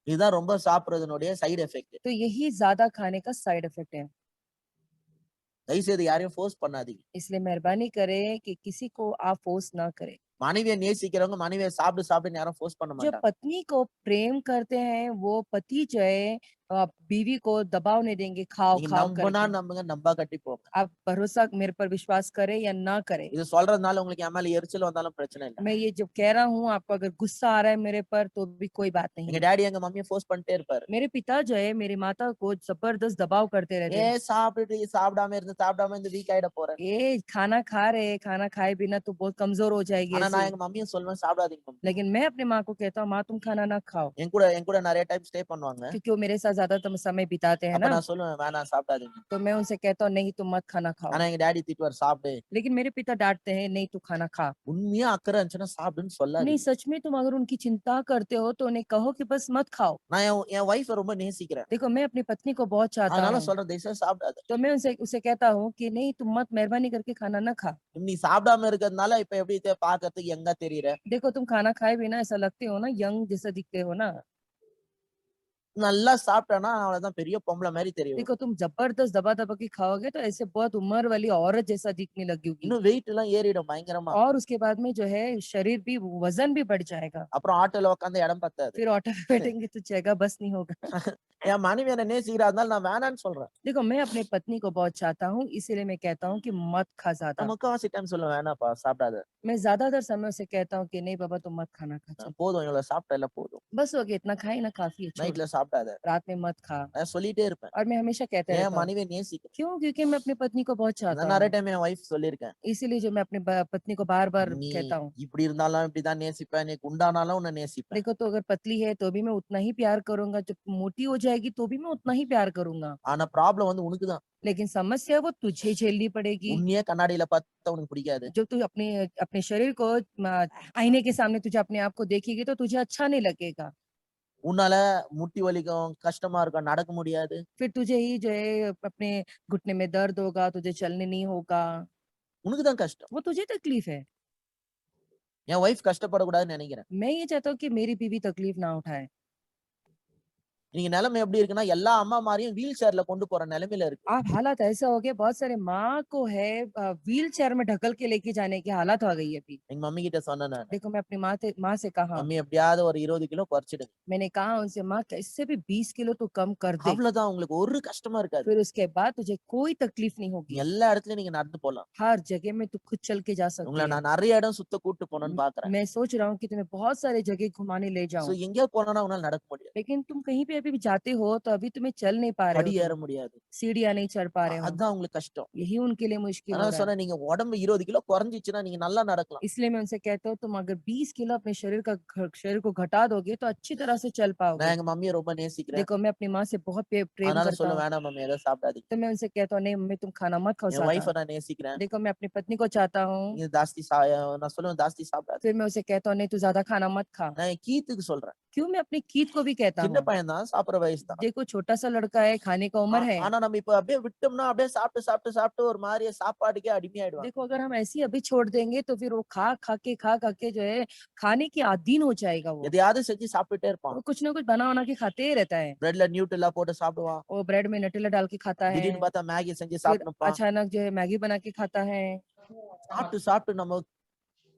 இதுதான் ரொம்ப சாப்பிடுறதுனுடைய சைடு எஃபெக்ட். तो यही ज्यादा खाने का साइड इफेक्ट है। தயவு செய்து யாரையும் ஃபோர்ஸ் பண்ணாதீங்க. इसलिए मेहरबानी करें कि किसी को आप फोर्स ना करें। மனைவியை நேசிக்கிறவங்க மனைவியை சாப்பிடு சாப்பிடுன்னு யாரும் ஃபோர்ஸ் பண்ண जो மாட்டாங்க. पत्नी को प्रेम करते हैं वो पति जो है बीवी को दबाव नहीं देंगे खाओ நீங்க खाओ நம்பினா करके। நம்புங்க, நம்பா கட்டி போங்க. आप भरोसा मेरे पर विश्वास करें या ना करें। இது சொல்றதுனால உங்களுக்கு என் மேல எரிச்சல் வந்தாலும் பிரச்சனை இல்ல. मैं ये जो कह रहा हूँ आपको अगर गुस्सा आ रहा है मेरे पर तो भी कोई बात नहीं எங்க है। டாடி எங்க மம்மியை ஃபோர்ஸ் பண்ணிட்டே இருப்பாரு. मेरे पिता जो है मेरी माता को जबरदस्त दबाव करते रहते ஏ हैं। சாப்பிட்டுட்டு சாப்பிடாம இந்த வீக் ஆயிட போறேன். ए खाना खा रहे, खाना खाए बिना तो बहुत कमजोर हो जाएगी ஆனா நான் ऐसे। எங்க மம்மியை சொல்லுவேன் சாப்பிடாதீங்க மம்மி. लेकिन मैं अपने माँ को कहता हूँ माँ तुम खाना ना खाओ, என் கூட நிறைய டைம் ஸ்டே பண்ணுவாங்க. क्योंकि वो मेरे साथ ज्यादा समय बिताते हैं அப்ப ना, நான் சொல்லுவேன் வேணாம் சாப்பிடாதீங்க. तो मैं उनसे कहता हूँ नहीं तुम मत खाना खाओ, ஆனா எங்க டாடி திட்டுவாரு சாப்பிடு. लेकिन मेरे पिता डांटते हैं नहीं तू खाना खा। உண்மையா அக்கறை இருந்துச்சுன்னா சாப்பிடுன்னு नहीं, சொல்லாதீங்க. सच में तुम अगर उनकी चिंता करते हो तो उन्हें कहो कि बस मत खाओ। நான் என் ஒய்ஃப ரொம்ப நேசிக்கிறேன். देखो मैं अपनी पत्नी को बहुत चाहता அதனால हूँ, சொல்றேன் தயவு செய்து சாப்பிடாத. तो मैं उनसे उसे कहता हूँ कि नहीं तुम मत मेहरबानी करके खाना ना खा। நீ சாப்பிடாம இருக்கிறதுனால இப்ப எப்படி பாக்கறதுக்கு யங்கா தெரியற. देखो तुम खाना खाए बिना ऐसा लगते हो ना, यंग जैसा दिखते हो ना। நல்லா சாப்பிட்டேன்னா அவ்வளவுதான் பெரிய பொம்பளை மாதிரி தெரியும். देखो तुम जबरदस्त दबा-दबा के खाओगे तो ऐसे बहुत उम्र वाली औरत जैसा दिखने लगोगी, இன்னும் வெயிட் எல்லாம் ஏறிடும் பயங்கரமா. और उसके बाद में जो है शरीर भी वजन भी बढ़ जाएगा। அப்புறம் ஆட்டோல உட்கார்ந்து இடம் பத்தாது. फिर ऑटो में बैठेंगे तो जगह बस नहीं होगा। என் மனைவி என்ன நேசிக்கிறா அதனால நான் வேணான்னு சொல்றேன். देखो मैं अपनी पत्नी को बहुत चाहता हूँ, इसीलिए मैं कहता हूँ कि मत खा நான் ज्यादा। முக்காவாசி டைம் சொல்லுவேன் வேணாப்பா சாப்பிடாத. मैं ज्यादातर समय उसे कहता हूँ कि नहीं बाबा तुम मत खाना खा, चल போதும் இவ்வளவு சாப்பிட்டல போதும். बस हो गया, इतना खाए ना काफी है, छोड़ நைட்ல दे, சாப்பிடாத. रात में मत खा। நான் சொல்லிட்டே இருப்பேன். और मैं हमेशा कहते என் रहता हूँ, மனைவியை நேசிக்கிறேன். क्यों? क्योंकि मैं अपनी पत्नी को बहुत चाहता நான் நிறைய हूँ, டைம் என் ஒய்ஃப் சொல்லியிருக்கேன். इसीलिए जो मैं अपनी पत्नी को बार बार நீ कहता हूँ। இப்படி இருந்தாலும் இப்படிதான் நேசிப்பேன். நீ குண்டானாலும் உன்னை நேசிப்பேன். देखो तो अगर पतली है तो भी मैं उतना ही प्यार करूंगा, जब मोटी हो जाएगी तो भी मैं उतना ही प्यार करूंगा, ஆனா ப்ராப்ளம் வந்து உனக்குதான். लेकिन समस्या वो तुझे झेलनी पड़ेगी। உன்னையே कண்ணாடியில பார்த்தா உனக்கு பிடிக்காது. जब तू अपने अपने शरीर को आईने के सामने तुझे अपने आप को देखेगी तो तुझे अच्छा नहीं लगेगा, உன்னால முட்டி வலிக்கும், கஷ்டமா இருக்கும், நடக்க முடியாது. फिर तुझे ही जो है अपने घुटने में दर्द होगा, तुझे चलने नहीं होगा, உனக்கு தான் கஷ்டம். वो तुझे तकलीफ है। என் ஒய்ஃப் கஷ்டப்படக்கூடாதுன்னு நினைக்கிறேன். मैं ये चाहता हूँ कि मेरी बीवी तकलीफ ना उठाए। நீங்க நிலைமை எப்படி இருக்குன்னா எல்லா அம்மா மாரியும் வீல் சேர்ல கொண்டு போற நிலைமையில இருக்கு. आप हालात ऐसा हो गया, बहुत सारे माँ को है व्हील चेयर में ढकल के लेके जाने की हालत आ गई है अभी। எங்க मम्मी கிட்ட சொன்னேன் நானு. देखो मैं अपनी माँ से कहा, மம்மி எப்படியாவது ஒரு 20 கிலோ குறைச்சிடுங்க. मैंने कहा उनसे माँ कैसे भी 20 किलो तो कम कर दे, அவ்வளவுதான் உங்களுக்கு ஒரு கஷ்டமா இருக்காது. फिर उसके बाद तुझे कोई तकलीफ नहीं होगी, எல்லா இடத்துலயும் நீங்க நடந்து போலாம். हर जगह में तू खुद चल के जा सकती உங்களை है। நான் நிறைய இடம் சுத்த கூட்டு போகணும்னு பாக்குறேன். मैं सोच रहा हूँ कि तुम्हें बहुत सारे जगह घुमाने ले சோ जाऊं, எங்கேயோ போனா உங்களால நடக்க முடியாது. लेकिन तुम कहीं पे अभी भी जाते हो तो अभी तुम्हें चल नहीं पा रहे படி हो, ஏற तुम முடியாது. सीढ़ियां नहीं चढ़ पा रहे हो, அதான் உங்களுக்கு கஷ்டம். यही उनके लिए मुश्किल हो அதனால रहा है। சொன்னேன் நீங்க உடம்பு 20 கிலோ குறைஞ்சிச்சுன்னா நீங்க நல்லா நடக்கலாம். इसलिए मैं उनसे कहता हूँ तुम अगर 20 किलो अपने शरीर को घटा दोगे तो अच्छी तरह से चल நான் पाओगे। எங்க மம்மியை ரொம்ப நேசிக்கிறேன். देखो मैं अपनी माँ से बहुत प्रेम அதனால करता சொல்லுவேன் हूँ, வேணாம் மம்மி எதாவது சாப்பிடாதீங்க. तो मैं उनसे कहता हूँ नहीं मम्मी तुम खाना मत खाओ என் ज्यादा। ஒய்ஃபை நான் நேசிக்கிறேன். देखो मैं अपनी पत्नी को चाहता हूँ, நீங்க நான் சொல்லுவேன் ஜாஸ்தி சாப்பிடாது. फिर मैं उसे कहता हूँ नहीं तू ज्यादा खाना मत खा। நான் என் கீத்துக்கு சொல்றேன். क्यों? मैं अपनी कीत को भी कहता சின்ன हूँ, பையன் தான் சாப்பிடுற வயசு தான். देखो छोटा सा लड़का है, खाने का उम्र है। ஆனா நம்ம இப்ப அப்படியே விட்டோம்னா அப்படியே சாப்பிட்டு சாப்பிட்டு சாப்பிட்டு ஒரு மாதிரி சாப்பாட்டுக்கே அடிமையாயிடுவாங்க. देखो अगर हम ऐसे ही अभी छोड़ देंगे तो फिर वो खा खा के जो है खाने की अधीन हो जाएगा वो எதையாவது செஞ்சு சாப்பிட்டுட்டே இருப்பான். कुछ ना कुछ बना के खाते ही रहता है। பிரெட்ல நியூட்ரிலா போட்டு சாப்பிடுவான். वो ब्रेड में नटेला डाल के खाता है, திடீர்னு பார்த்தா மேகி செஞ்சு फिर சாப்பிட்டுப்பான். अचानक जो है मैगी बना के खाता है। சாப்பிட்டு சாப்பிட்டு நம்ம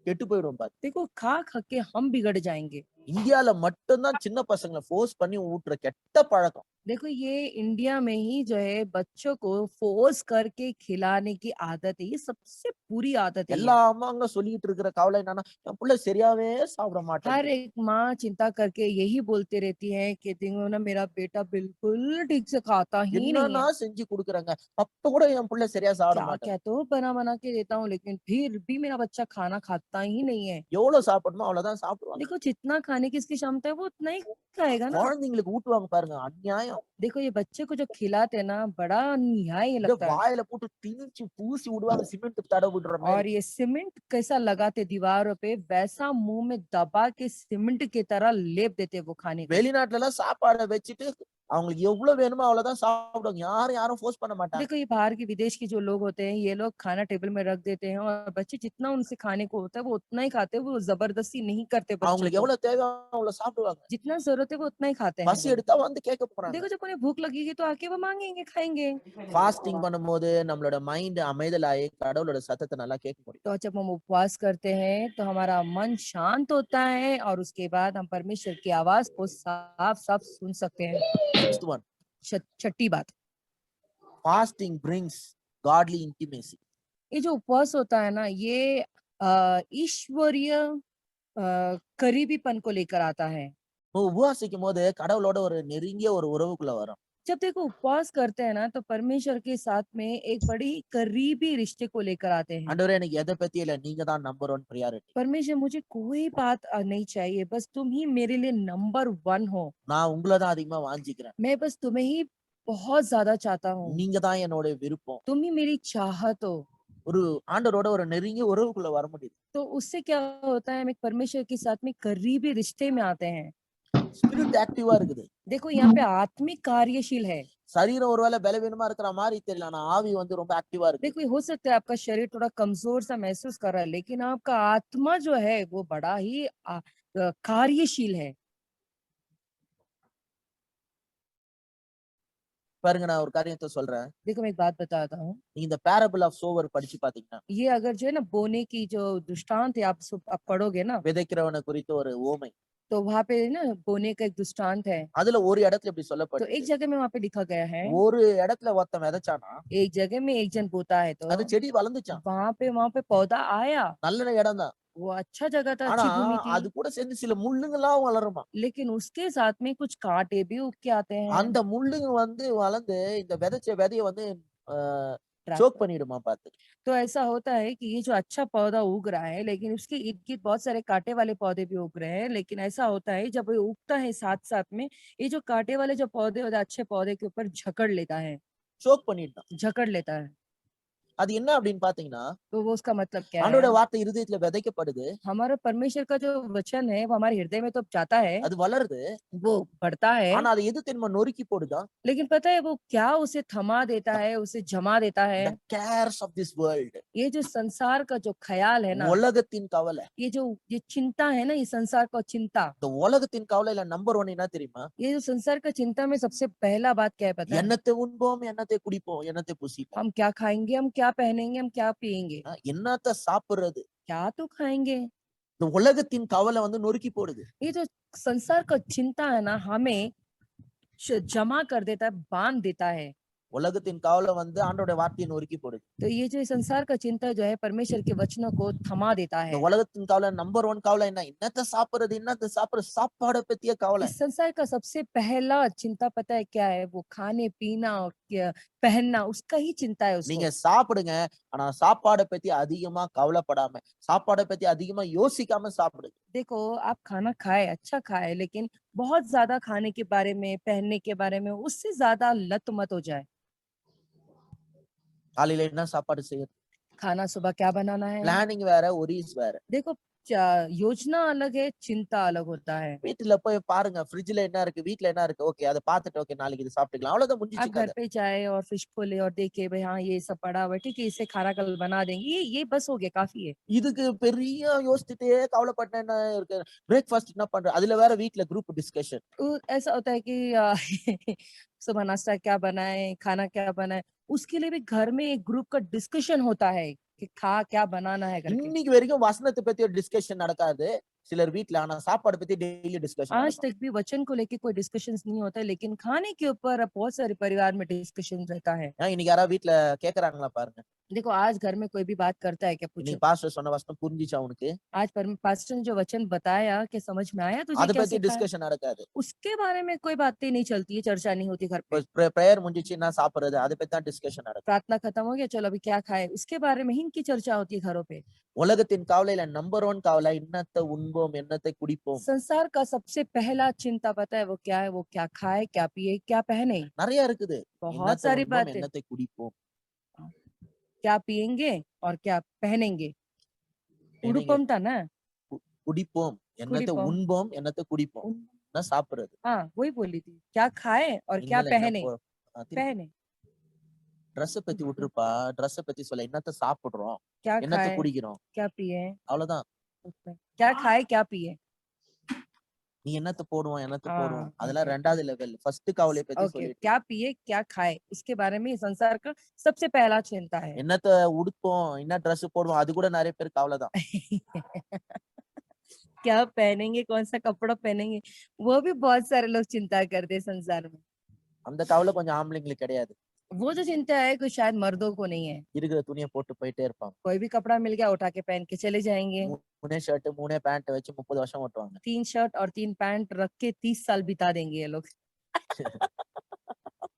கெட்டு போயிடுவோம் பாரு. देखो खा खा के हम बिगड़ जाएंगे। இந்தியால மட்டும்தான் சின்ன பசங்களை ஃபோர்ஸ் பண்ணி ஊட்டுற கெட்ட பழக்கம். देखो ये इंडिया में ही जो है बच्चों को फोर्स करके खिलाने की आदत है, ये सबसे बुरी आदत है ये। எல்லா அம்மாங்களும் சொல்லிட்டு இருக்கிற கவலை என்னன்னா என் புள்ள சரியாவே சாப்பிட हर மாட்டேன். एक माँ चिंता करके यही बोलती रहती है कि देखो ना मेरा बेटा बिल्कुल ठीक से खाता ही नहीं என்னன்னா है, செஞ்சு குடுக்குறாங்க. அப்ப கூட என் புள்ள சரியா சாப்பிட क्या மாட்டேன். क्या तो बना के देता हूँ लेकिन फिर भी मेरा बच्चा खाना खाता ही नहीं है। எவ்வளவு சாப்பிடணுமோ அவ்வளவுதான் சாப்பிடுவாங்க. देखो जितना खाने की इसकी क्षमता है वो उतना ही खाएगा ना। குழந்தைங்களுக்கு ஊட்டுவாங்க பாருங்க அநியாயம். देखो ये बच्चे को जो खिलाते हैं ना बड़ा न्याय இந்த लगता है, வாயில போட்டு திணிச்சு பூசி விடுவாங்க சிமெண்ட் தடவி விடுற மாதிரி. और ये सीमेंट कैसा लगाते दीवारों पे वैसा मुंह में दबा के सीमेंट की तरह लेप देते वो खाने को। வெளிநாட்டுல எல்லாம் சாப்பாடை வச்சுட்டு அவங்களுக்கு எவ்வளவு வேணுமோ அவ்வளவுதான் சாப்பிடுவாங்க. யாரும் ஃபோர்ஸ் பண்ண மாட்டாங்க. देखो ये बाहर के विदेश के जो लोग होते हैं ये लोग खाना टेबल में रख देते हैं और बच्चे जितना उनसे खाने को होता है वो उतना ही खाते हैं, वो जबरदस्ती नहीं करते बच्चों அவங்களுக்கு को, எவ்வளவு தேவையோ அவ்வளவு சாப்பிடுவாங்க. जितना जरूरत है वो उतना ही खाते हैं பசி वो। எடுத்தா வந்து கேட்க போறாங்க. देखो जब उन्हें भूख लगेगी तो आके वो मांगेंगे खाएंगे। ஃபாஸ்டிங் பண்ணும்போது நம்மளோட மைண்ட் அமைதலாயி கடவுளோட சத்தத்தை நல்லா கேட்க முடியும். तो जब हम उपवास करते हैं तो हमारा मन शांत होता है और उसके बाद हम परमेश्वर की आवाज को साफ साफ सुन सकते हैं। Next one. छठी बात, Fasting brings godly intimacy. ये जो उपवास होता है ना ये ईश्वरीय करीबीपन को लेकर आता है। உபவாசிக்கும் போது கடவுளோட ஒரு நெருங்கிய ஒரு உறவுக்குள்ள வரும். जब देखो उपवास करते हैं ना तो परमेश्वर के साथ में एक बड़ी करीबी रिश्ते को लेकर आते हैं। ஆண்டவரே எனக்கு எதை பத்தியும் இல்ல, நீங்க தான் நம்பர் 1 பிரியாரிட்டி. परमेश्वर मुझे कोई बात नहीं चाहिए, बस तुम ही मेरे लिए नंबर 1 हो। நான் உங்கள தான் அதிகமா வாஞ்சிக்கிறேன். मैं बस तुम्हें ही बहुत ज़्यादा चाहता हूँ। நீங்க தான் என்னோட விருப்பம். तुम ही मेरी चाहत हो। ஒரு ஆண்டவரோட ஒரு நெருங்கிய உறவுக்குள்ள வர முடியுது. तो उससे क्या होता है, हम एक परमेश्वर के साथ में करीबी रिश्ते में आते हैं। ஸ்பிரிட் ஆக்டிவா இருக்குது. देखो यहाँ पे आत्मिक कार्यशील है। சரீரம் ஒருவேளை பலவீனமா இருக்கிற மாதிரி தெரியல, ஆனா ஆவி வந்து ரொம்ப ஆக்டிவா இருக்கு. देखो हो सकता है आपका शरीर थोड़ा कमजोर सा महसूस कर रहा है, लेकिन आपका आत्मा जो है वो बड़ा ही कार्यशील है। பாருங்க, நான் ஒரு காரியத்தை சொல்றேன். देखो मैं एक बात बताता हूँ। நீங்க இந்த பேரபிள் ஆஃப் சோவர் படிச்சு பாத்தீங்கன்னா, ये अगर जो है ना बोने की जो दृष्टांत है, आप पढ़ोगे ना விதைக்கிறவனை குறித்த ஒரு ஓமை. तो वहां पे ना बोने का एक दृष्टांत है। அதுல ஒரு இடத்துல இப்படி तो சொல்லப்படுது. एक जगह में वहां पे लिखा गया है, ஒரு இடத்துல ஒருத்தன் விதைச்சானா, एक जगह में एक जन बोता है तो அது செடி வளர்ந்துச்சான். वहां पे पौधा आया। நல்ல இடம் தான். वो अच्छा जगह था, ஆனா अच्छी भूमि அது थी, கூட சேர்ந்து சில முள்ளுங்கெல்லாம் வளருமா. लेकिन उसके साथ में कुछ कांटे भी उग के आते हैं। அந்த முள்ளுங்க வந்து வளர்ந்து இந்த விதைச்ச விதைய வந்து ट्रैक சோக் पर। பண்ணிடுமா பாத்து. तो ऐसा होता है कि ये जो अच्छा पौधा उग रहा है, लेकिन उसके इर्द गिर्द बहुत सारे कांटे वाले पौधे भी उग रहे हैं। लेकिन ऐसा होता है जब ये उगता है साथ साथ में, ये जो कांटे वाले जो पौधे होते हैं अच्छे पौधे के ऊपर जकड़ लेता है, சோக் பண்ணிடுதான். जकड़ लेता है। அது என்ன அப்படின்னு பாத்தீங்கன்னா, तो वो उसका मतलब क्या ஆண்டோட है? வார்த்தை இருதயத்துல விதைக்கப்படுது. हमारा परमेश्वर का जो वचन है वो हमारे हृदय में तो जाता है, அது வளருது. वो बढ़ता है, ஆனா அது எது தெரியுமா நொறுக்கி போடுதா? लेकिन पता है वो क्या उसे थमा देता है, उसे जमा देता है? the cares of this world. ये जो संसार का जो ख्याल है ना, உலகத்தின் கவலை. ये चिंता है ना, ये संसार का चिंता। இந்த உலகத்தின் கவலையில நம்பர் 1 என்ன தெரியுமா? ये जो संसार का चिंता में सबसे पहला बात क्या है पता है? எண்ணத்தை உண்போம், எண்ணத்தை குடிப்போம், எண்ணத்தை புசிப்போம். हम क्या खाएंगे, हम क्या पहनेंगे, हम क्या पिएंगे, என்னத்தை சாப்பிடுறது. क्या तो खाएंगे। இந்த உலகத்தின் கவலை வந்து நொறுக்கி போடுது. ये जो संसार का चिंता है ना, हमें जमा कर देता है, बांध देता है। உலகத்தின் கவலை வந்து ஆண்டோட வார்த்தையை நொறுக்கி போடுது. तो ये जो संसार का चिंता जो है परमेश्वर के वचनों को थमा देता இந்த है। உலகத்தின் கவலை நம்பர் 1 கவலை என்ன? என்னத்தை சாப்பிடுறது, என்னத்தை சாப்பிடுறது, சாப்பாடை பத்திய கவலை. इस संसार का सबसे पहला चिंता पता है क्या है? वो खाने पीना और पहनना, उसका ही चिंता है நீங்க उसको। சாப்பிடுங்க, ஆனா சாப்பாடை பத்தி அதிகமா கவலைப்படாம, சாப்பாடை பத்தி அதிகமா யோசிக்காம சாப்பிடுங்க. देखो आप खाना खाए, अच्छा खाए, लेकिन बहुत ज्यादा खाने के बारे में, पहनने के बारे में, उससे ज्यादा लत मत हो जाए। காலையில என்ன சாப்பாடு செய்யறது? खाना सुबह क्या बनाना है? பிளானிங் வேற, ஒரீஸ் வேற. देखो योजना अलग है, चिंता अलग होता है। வீட்டுல போய் பாருங்க, ஃப்ரிட்ஜ்ல என்ன இருக்கு, வீட்ல என்ன இருக்கு, ஓகே அத பாத்துட்டு ஓகே நாளைக்கு இது சாப்பிட்டுக்கலாம். அவ்வளவுதான், आप முடிஞ்சிச்சு घर கதை. पे जाए और फ्रिज खोले और देखे भाई हाँ ये सब पड़ा हुआ है, ठीक है इससे खाना कल बना देंगे, ये बस हो गया, काफी है। இதுக்கு பெரிய யோசிச்சுட்டே கவலைப்பட்ட என்ன இருக்கு? பிரேக்ஃபாஸ்ட் என்ன பண்ற? அதுல வேற வீட்ல குரூப் டிஸ்கஷன். तो ऐसा होता है कि सुबह नाश्ता क्या बनाए, खाना क्या बनाए, उसके लिए भी घर में एक ग्रुप का डिस्कशन होता है कि खा क्या बनाना है करके। இன்னைக்கு வரைக்கும் வசனத்தை பத்தி ஒரு டிஸ்கஷன் நடக்காது சிலர் வீட்ல, ஆனா சாப்பாடு பத்தி டெய்லி டிஸ்கஷன் आज நடக்கும். तक भी वचन को लेके कोई डिस्कशंस नहीं होता है, लेकिन खाने के ऊपर बहुत सारे परिवार में डिस्कशन रहता है। இன்னைக்கு யாராவது வீட்ல கேக்குறாங்களா பாருங்க. देखो आज घर में कोई भी बात करता है क्या, पूछो। இன்னைக்கு பாஸ்டர் சொன்ன வசனம் புரிஞ்சிச்சா உனக்கு? आज पास्टर ने जो वचन बताया कि समझ में आया तुझे, அத क्या பத்தி सिखाया? டிஸ்கஷன் நடக்காது. उसके बारे में कोई बातें नहीं चलती है, चर्चा नहीं होती घर पे। பிரேயர் முடிஞ்சிச்சுன்னா சாப்பிடுறது, அத பத்தி தான் டிஸ்கஷன் நடக்கும். प्रार्थना खत्म हो गया, चलो अभी क्या खाए, उसके बारे में ही इनकी चर्चा होती है घरों पे। உலகத்தின் கவலையில நம்பர் 1 கவலை என்னத்தை உண்போம், என்னத்தை குடிப்போம். संसार का सबसे पहला चिंता पता है वो क्या है? वो क्या खाए, क्या पिए, क्या पहने। நிறைய இருக்குது. बहुत என்னத்தை सारी உண்போம், बातें, என்னத்தை குடிப்போம். क्या पिएंगे और क्या पहनेंगे। என்னங்க उड़ुपमटा ना, குடிப்போம், என்னத்தை कुड़ीपम। உண்போம், என்னத்தை குடிப்போம். நான் சாப்பிடுறது. हाँ वही बोली थी, क्या खाए और क्या இனிமேல் என்ன पहने, पहने। ட்ரெஸ் பத்தி விட்டுருப்பா. ட்ரெஸ் பத்தி சொல்ல, என்னத்தை சாப்பிடுறோம், क्या என்னத்தை खाए, குடிக்கிறோம், क्या पिए, அவ்வளவுதான். क्या खाए क्या पिए। நீ என்னத்தை போடுவோம், என்னத்தை போடுவோம், हाँ அதெல்லாம் ओके 2வது லெவல். ஃபர்ஸ்ட் கவலைய பத்தி ओके, சொல்லிட்டு, क्या पिए क्या खाए, इसके बारे में संसार का सबसे पहला चिंता है। என்னத்தை உடுப்போம், என்ன ட்ரெஸ் போடுவோம், அது கூட நிறைய பேருக்கு கவலைதான். क्या पहनेंगे, कौन सा कपड़ा पहनेंगे, वो भी बहुत सारे लोग चिंता करते हैं संसार में। அந்த கவலை கொஞ்சம் ஆம்பளைங்களுக்கு கிடையாது. वो जो चिंता है कुछ शायद मर्दों को नहीं है। இருக்கிற துணியை போட்டு போயிட்டே இருப்பாங்க. कोई भी कपड़ा मिल गया उठा के पहन के चले जाएंगे। 3 ஷர்ட் 3 பேண்ட் வச்சு 30 வருஷம் ஓட்டுவாங்க. 3 शर्ट और 3 पैंट रख के 30 साल बिता देंगे ये लोग।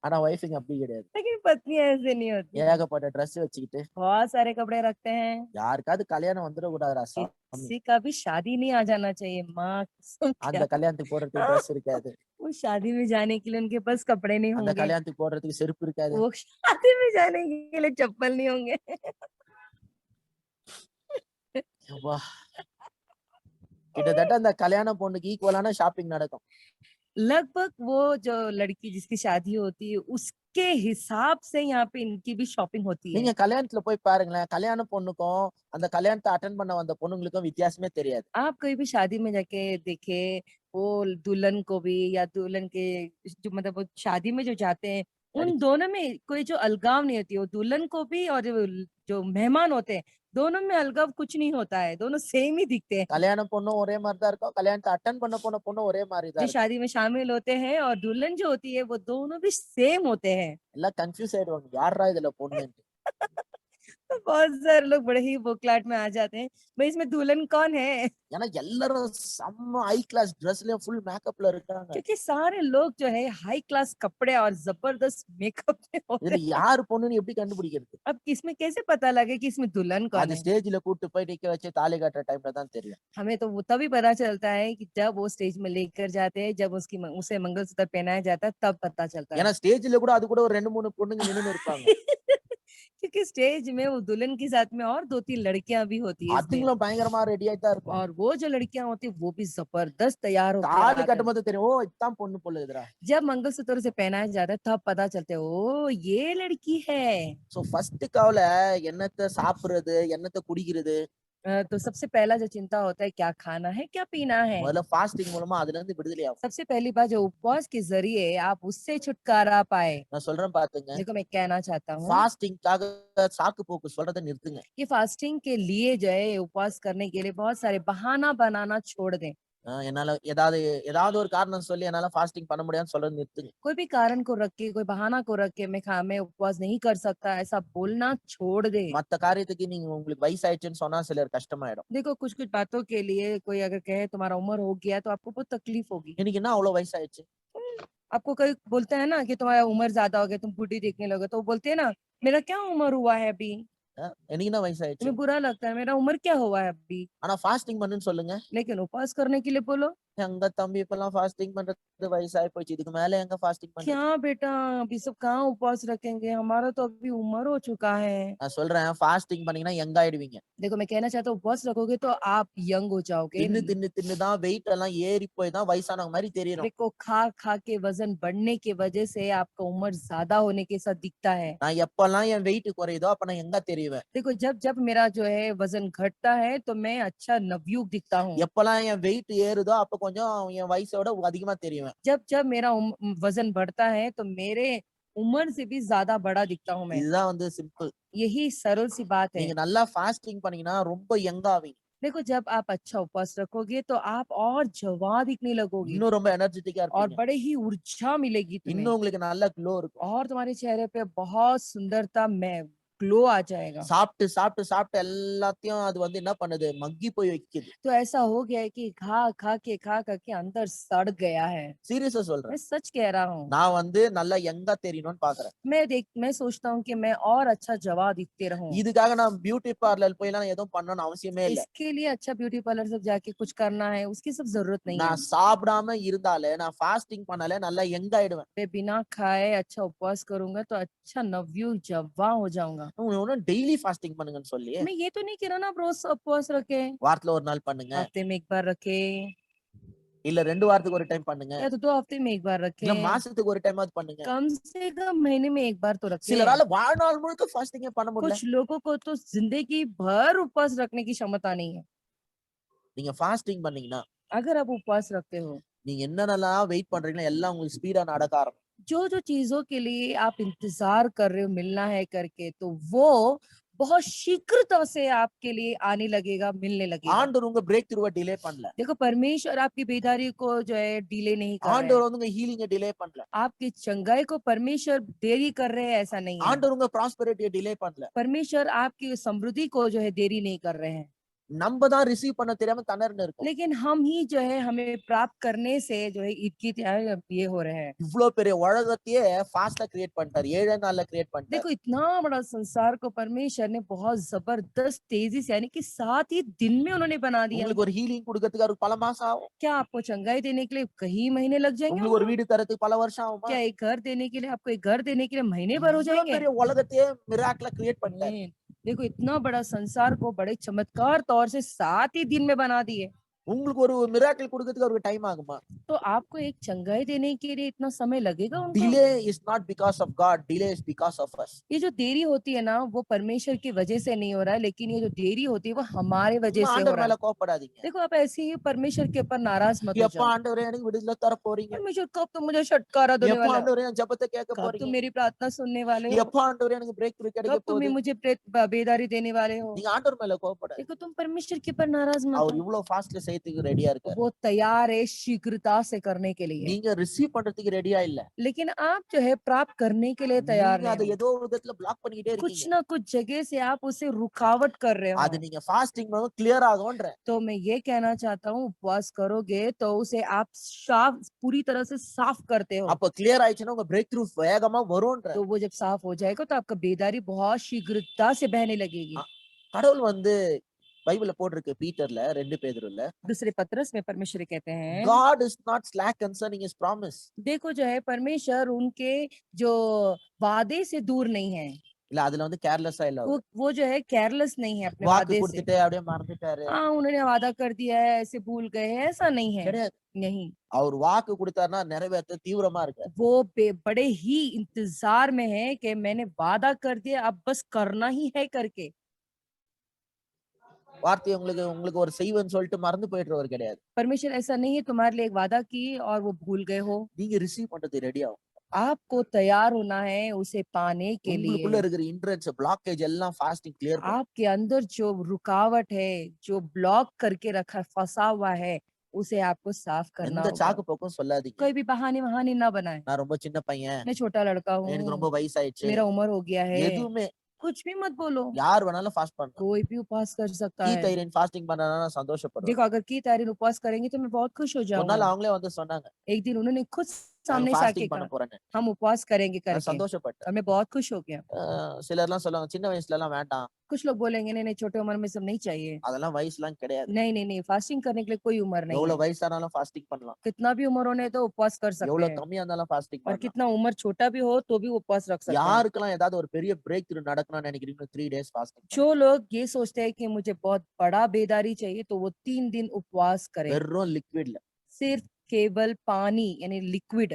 ஆனா ஒய்ஃப்ங்க அப்படி கிடையாது. लेकिन पत्नियां ऐसे नहीं होती हैं। ஏகப்பட்ட ட்ரெஸ் வச்சுக்கிட்டு, बहुत सारे कपड़े रखते हैं யாருக்காவது கல்யாணம் வந்துடக்கூடாதுடா और சாமி. किसी का भी शादी नहीं आ जाना चाहिए। माँ कसम அந்த क्या கல்யாணத்துக்கு போடுறதுக்கு ட்ரெஸ் இருக்காது. वो शादी में जाने के लिए उनके पास कपड़े नहीं அந்த होंगे, கல்யாணத்துக்கு போடுறதுக்கு செருப்பு இருக்காது. वो शादी में जाने के लिए चप्पल नहीं होंगे। அப்பா! கிட்டத்தட்ட அந்த கல்யாண பொண்ணுக்கு ஈக்குவலான ஷாப்பிங் நடக்கும். लगभग वो जो लड़की जिसकी शादी होती है उसके हिसाब से यहाँ पे इनकी भी शॉपिंग होती है। நீங்க கல்யாணத்துல போய் பாருங்களேன். கல்யாண பொண்ணுக்கும், அந்த கல்யாணத்த அட்டெண்ட் பண்ண வந்த பொண்ணுங்களுக்கும் வித்தியாசமே தெரியாது. आप कहीं भी शादी में जाके देखे, वो दुल्हन को भी या दुल्हन के जो मतलब वो शादी में जो जाते हैं, उन लड़की दोनों में कोई जो अलगाव नहीं होती, वो दुल्हन को भी और जो मेहमान होते हैं, दोनों में अलगाव कुछ नहीं होता है, दोनों सेम ही दिखते हैं। கல்யாண பொண்ணும் ஒரே மாரி தான் இருக்கும். கல்யாணத்த அட்டெண்ட் பண்ண போன பொண்ணும் ஒரே மாரி தான் जो இருக்கும். शादी में शामिल होते हैं और दुल्हन जो होती है, वो दोनों भी सेम होते हैं। எல்லாம் கன்ஃப்யூஸ் ஆயிடுவாங்க. யார்றா இதுல பொண்ணுன்ட்டு. तो बहुत सारे लोग बड़े ही बौखलाहट में आ जाते हैं, भाई इसमें दुल्हन कौन है? ஏன்னா எல்லாரும் செம்ம ஹை கிளாஸ் ட்ரெஸ்லயும் ஃபுல் மேக்கப்ல இருக்காங்க. क्योंकि सारे लोग जो है हाई क्लास कपड़े और जबरदस्त मेकअप में होते இதுல हैं। யாரு பொண்ணுன்னு எப்படி கண்டுபிடிக்கிறது? अब इसमें कैसे पता लगे कि इसमें दुल्हन कौन அது है? ஸ்டேஜ்ல கூட்டு போய் நிக்க வச்சு தாலி கட்டுற டைம்ல தான் தெரியும். हमें तो वो तभी पता चलता है कि जब वो स्टेज में लेकर जाते हैं, जब उसे मंगलसूत्र पहनाया जाता है, तब पता चलता ஏன்னா है। ஸ்டேஜ்ல கூட அது கூட ஒரு 2, 3 பொண்ணுங்க நின்னுன்னு இருப்பாங்க. क्योंकि स्टेज में वो दुल्हन के साथ में और 2-3 लड़कियां भी होती है इसमें, அதுங்களும் பயங்கரமா ரெடி ஆயிட்டு தான் இருக்கும். और वो जो लड़कियां होती है वो भी जबरदस्त तैयार होकर தாலி आकर கட்டும்போது தெரியும். ஓ இதான் பொண்ணு போல இருக்குடா. जब मंगलसूत्र उसे पहनाया जाता है तब पता चलता है ओ ये लड़की है। சோ ஃபர்ஸ்ட் கவலை என்னத்த சாப்பிடுறது, என்னத்த குடிக்கிறது. तो सबसे पहला जो चिंता होता है क्या खाना है, क्या पीना है। முதல்ல ஃபாஸ்டிங் மூலமா அதுல இருந்து விடுதலை ஆகும். सबसे पहली बात जो उपवास के जरिए आप उससे छुटकारा पाए। நான் சொல்றேன் பாத்துங்க. देखो मैं कहना चाहता हूँ ஃபாஸ்டிங்காக சாக்கு போக்கு சொல்றத நிறுத்துங்க. कि फास्टिंग के लिए जो है उपवास करने के लिए बहुत सारे बहाना बनाना छोड़ दें। என்னால ஏதாவது ஏதாவது ஒரு காரணம் சொல்லி என்னால ஃபாஸ்டிங் பண்ண முடியாதுன்னு சொல்றத நிறுத்துங்க. कोई भी कारण को रख के, कोई बहाना को रख के मैं उपवास नहीं कर सकता, ऐसा बोलना छोड़ दे। மத்த காரியத்துக்கு நீங்க உங்களுக்கு வயசாயிடுச்சுன்னு சொன்னா சிலர் கஷ்டமாயிடும். देखो कुछ कुछ बातों के लिए कोई अगर कहे तुम्हारा उम्र हो गया तो आपको बहुत तकलीफ होगी। எனக்கு என்ன अவ்வளவு வயசாயிடுச்சு? आपको कोई बोलता है ना कि तुम्हारा उम्र ज्यादा हो गया, तुम बूढ़ी दिखने लगे, तो वो बोलते हैं ना मेरा क्या उम्र हुआ है अभी। எனக்கு என்ன வயசாயிடுச்சு? तुम्हें बुरा लगता है मेरा उम्र क्या हुआ है अभी, ஆனா ஃபாஸ்டிங் பண்ணுன்னு சொல்லுங்க. लेकिन उपवास करने के लिए बोलो। எங்க தம்பி இப்பெல்லாம் ஃபாஸ்டிங் பண்றது வயசாயி போச்சு. இதுக்கு மேல எங்க ஃபாஸ்டிங் பண்றது? क्या बेटा अभी सब कहाँ उपवास रखेंगे, हमारा तो अभी उम्र हो चुका है। நான் சொல்றேன் ஃபாஸ்டிங் பண்ணீங்கன்னா யங் ஆயிடுவீங்க. देखो मैं कहना चाहता हूँ उपवास रखोगे तो आप यंग हो जाओगे। தின்னு தின்னு தின்னு தான் வெயிட் எல்லாம் ஏறி போய் தான் வயசானவங்க மாதிரி தெரியணும். देखो खा खा के वजन बढ़ने की वजह से आपका उम्र ज्यादा होने के साथ दिखता है। நான் எப்பெல்லாம் என் வெயிட் குறையுதோ அப்ப நான் யங்கா தெரிவேன். देखो जब जब मेरा जो है वजन घटता है तो मैं अच्छा नवयुग दिखता हूँ। எப்பெல்லாம் என் வெயிட் ஏறுதோ அப்ப கொஞ்சம் என் வயசோட அதிகமா தெரிவேன். जब जब मेरा वजन बढ़ता है तो मेरे उम्र से भी ज्यादा बड़ा दिखता हूँ मैं। இதுதான் வந்து சிம்பிள். यही सरल सी बात है। நீங்க நல்லா ஃபாஸ்டிங் பண்ணீங்கன்னா ரொம்ப யங் ஆவீங்க. देखो जब आप अच्छा उपवास रखोगे तो आप और जवान दिखने लगोगे இன்னும் ரொம்ப எனர்ஜெட்டிக்கா और இருப்பீங்க. बड़े ही ऊर्जा मिलेगी तुम्हें இன்னும் உங்களுக்கு நல்ல க்ளோ இருக்கும். और तुम्हारे चेहरे पे बहुत सुंदरता में ग्लो आ जाएगा। சாப்பிட்டு சாப்பிட்டு சாப்பிட்டு எல்லாத்தையும் அது வந்து என்ன பண்ணுது? மக்கி போய் வைக்குது. तो ऐसा हो गया है कि खा खा के अंदर सड़ गया है। சீரியஸா मैं சொல்றேன். सच कह रहा हूँ। நான் வந்து நல்லா யங்கா தெரியணும்னு பாக்குறேன். मैं सोचता हूँ कि मैं और अच्छा जवान दिखते रहूं। இதுக்காக நான் பியூட்டி பார்லர் போய்லாம் எதுவும் பண்ணணும்னு அவசியமே இல்ல. इसके लिए अच्छा ब्यूटी पार्लर सब जाके कुछ करना है उसकी सब जरूरत नहीं है। நான் சாப்பிடாம இருந்தாலே நான் ஃபாஸ்டிங் பண்ணாலே நல்லா யங் ஆயிடுவேன். मैं बिना खाए अच्छा उपवास करूंगा तो अच्छा नवयुग जवान हो जाऊंगा। ஒன்னும் டெய்லி ஃபாஸ்டிங் பண்ணுங்கன்னு சொல்லி मैं ये तो नहीं कह रहा ना आप रोज उपवास रखे, வாரத்துல ஒரு நாள் பண்ணுங்க. हफ्ते में एक बार रखे இல்ல 2 வாரத்துக்கு ஒரு டைம் பண்ணுங்க. या तो 2 हफ्ते में एक बार இல்ல रखे, மாசத்துக்கு ஒரு டைமாவது பண்ணுங்க. कम से कम महीने में एक बार तो रखे। சிலரால வாழ்நாள் முழுக்க ஃபாஸ்டிங்கே பண்ண முடியல. कुछ लोगों को तो जिंदगी भर उपवास रखने की क्षमता नहीं है। நீங்க ஃபாஸ்டிங் பண்ணீங்கன்னா अगर आप उपवास रखते हो, நீங்க என்னென்னலாம் வெயிட் பண்றீங்களோ எல்லாம் உங்களுக்கு ஸ்பீடா நடக்க ஆரம்பிக்கும். जो जो चीजों के लिए आप इंतजार कर रहे हो मिलना है करके, तो वो बहुत शीघ्रता से आपके लिए आने लगेगा, मिलने लगेगा। ஆண்டவர் உங்க பிரேக் த்ரூவை டிலே பண்ணல. देखो परमेश्वर आपकी बेदारी को जो है डिले नहीं कर रहे हैं। ஆண்டவர் வந்து உங்க ஹீலிங்க டிலே பண்ணல. आपकी चंगाई को परमेश्वर देरी कर रहे हैं ऐसा नहीं है। ஆண்டவர் உங்க ப்ராஸ்பெரிட்டியை டிலே பண்ணல. परमेश्वर आपकी समृद्धि को जो है देरी नहीं कर रहे हैं। நம்ம தான் ரிசீவ் பண்ண தெரியாம திணறின்னு இருக்கோம். लेकिन हम ही जो है हमें प्राप्त करने से जो है ईद की ये हो रहे हैं। இவ்ளோ பெரிய உலகத்தையே ஃபாஸ்டா கிரியேட் பண்ணிட்டாரு. 7 நாள்ல கிரியேட் பண்ணிட்டாரு. देखो इतना बड़ा संसार को परमेश्वर ने बहुत जबरदस्त तेजी से यानी कि 7 ही दिन में उन्होंने बना दिया। உங்களுக்கு ஒரு ஹீலிங் குடுக்கிறதுக்கு அவருக்கு பல மாசம் ஆகும். क्या आपको चंगाई देने के लिए कई महीने लग जाएंगे? உங்களுக்கு ஒரு उनको? வீடு தரதுக்கு பல வருஷம் ஆகுமா? क्या एक घर देने के लिए आपको एक घर देने के लिए महीने भर हो இவ்ளோ जाएंगे? பெரிய உலகத்தையே மிராக்கிளா கிரியேட் பண்ணிட்டாரு. नहीं, देखो इतना बड़ा संसार को बड़े चमत्कार तौर से 7 ही दिन में बना दिए। உங்களுக்கு ஒரு மிராக்கிள் குடுக்கிறதுக்கு அவருக்கு டைம் ஆகுமா? तो आपको एक चंगाई देने के लिए इतना समय लगेगा उनको? Delay is not because of God, delay is because of us. ये जो देरी होती है ना वो परमेश्वर की वजह से नहीं हो रहा है, लेकिन ये जो देरी होती है वो हमारे वजह से हो ஆண்டவர் रहा மேல है। கோவப்படாதீங்க. देखो आप ऐसे ही परमेश्वर के ऊपर नाराज मत हो எப்ப जाओ। ஆண்டவரே எனக்கு விடுதலை தர போறீங்க? परमेश्वर कब तुम मुझे छुटकारा देने எப்ப वाला हो? ஆண்டவரே என் ஜெபத்தை கேட்க कब तुम போறீங்க? मेरी प्रार्थना सुनने वाले हो? எப்ப ஆண்டவரே எனக்கு பிரேக் த்ரூ கிடைக்க कब तुम போகுது? मुझे बेदारी देने वाले हो? நீங்க ஆண்டவர் மேல கோவப்படாதீங்க. देखो तुम परमेश्वर के ऊपर नाराज मत அவர் हो। இவ்வளவு ஃபாஸ்ட்ல செய்யறதுக்கு ரெடியா இருக்காரு. वो तैयार है शीघ्रता से करने के लिए, நீங்க ரிசீவ் பண்றதுக்கு ரெடியா இல்ல. लेकिन आप जो है प्राप्त करने के लिए तैयार நீங்க அதை नहीं हो। ஏதோ ஒரு விதத்துல பிளாக் பண்ணிக்கிட்டே कुछ இருக்கீங்க. ना कुछ जगह से आप उसे रुकावट कर रहे அது हो। நீங்க ஃபாஸ்டிங் மூலம் கிளியர் ஆகும்ன்ற. तो मैं ये कहना चाहता हूँ उपवास करोगे तो उसे आप साफ पूरी तरह से साफ करते हो। அப்ப கிளியர் ஆயிடுச்சுன்னா உங்க பிரேக் த்ரூ வேகமா வரும்ன்ற. तो वो जब साफ हो जाएगा तो आपका बेदारी बहुत शीघ्रता से बहने लगेगी। கடவுள் வந்து பைபிள்ல போட்டிருக்கு பீட்டர்ல 2 பேதுருல, दूसरे पत्रस में परमेश्वर ये कहते हैं, God is not slack concerning his promise. देखो जो है परमेश्वर उनके जो वादे से दूर नहीं है। இல்ல அதுல வந்து கேர்லெஸ்ஸா இல்ல அவரு. वो जो है केयरलेस नहीं है अपने வாக்கு वादे से। கொடுத்துட்டு அப்படியே மறந்துட்டாரு. हाँ उन्होंने वादा कर दिया है ऐसे भूल गए हैं, ऐसा नहीं है। கிடையாது. नहीं, அவர் வாக்கு கொடுத்தாருன்னா நிறைவேற்ற தீவிரமா இருக்காரு. वो बड़े ही इंतजार में है कि मैंने वादा कर दिया अब बस करना ही है करके। வார்த்தையை உங்களுக்கு உங்களுக்கு ஒரு செய்வேன்னு சொல்லிட்டு மறந்து போயிடுறவர் கிடையாது. परमेश्वर ऐसा नहीं है तुम्हारे लिए एक वादा की और वो भूल गए हो। நீங்க ரிசீவ் பண்றது ரெடி ஆகும். आपको तैयार होना है उसे पाने के உங்களுக்குள்ள लिए। இருக்கிற இன்ட்ரன்ஸ் பிளாக்கேஜ் எல்லாம் ஃபாஸ்டிங் கிளியர் பண்ணும். आपके अंदर जो रुकावट है, जो ब्लॉक करके रखा फंसा हुआ है, उसे आपको साफ करना எந்த होगा। சாக்கு போக்கும் சொல்லாதீங்க. कोई भी बहाने वहाने ना बनाए। நான் ரொம்ப சின்ன பையன், मैं छोटा लड़का எனக்கு हूँ, ரொம்ப வயசாயிடுச்சு, मेरा उम्र हो गया है, எதுவுமே कुछ भी मत बोलो। யார் வேணாலும் ஃபாஸ்ட் பண்ணலாம். कोई भी उपवास कर सकता கீ है। தைரன் ஃபாஸ்டிங் பண்ணானா நான் சந்தோஷப்படுவேன். देखो अगर की तारीन उपवास करेंगे तो मैं बहुत खुश हो ஒரு जाऊंगा। நாள் அவங்களே வந்து சொன்னாங்க, एक दिन उन्होंने खुद நான் सामने से आके ஃபாஸ்டிங் பண்ண कहा போறேன்னு. हम उपवास करेंगे நான் करके, சந்தோஷப்பட்டேன். और मैं बहुत खुश हो गया। சிலர்லாம் சொல்லுவாங்க சின்ன வயசுல எல்லாம் வேண்டாம். कुछ लोग बोलेंगे नहीं नहीं छोटे उम्र में सब नहीं चाहिए। அதெல்லாம் வயசுலாம் கிடையாது. नहीं नहीं नहीं फास्टिंग करने के लिए कोई उम्र नहीं எவ்வளவு है। வயசானாலும் ஃபாஸ்டிங் பண்ணலாம். कितना भी उम्र होने तो उपवास कर सकते எவ்வளவு हैं, கம்மியா இருந்தாலும் ஃபாஸ்டிங் और பண்ணலாம். कितना उम्र छोटा भी हो तो भी उपवास रख सकते हैं। யாருக்கெல்லாம் ஏதாவது ஒரு பெரிய பிரேக் த்ரூ நடக்கணும்னு நினைக்கிறீங்களோ 3 டேஸ் ஃபாஸ்டிங் जो लोग ये सोचते हैं कि मुझे बहुत बड़ा बेदारी चाहिए तो वो 3 दिन उपवास करें, வெறும் லிக்விட்ல. सिर्फ केवल पानी यानी लिक्विड।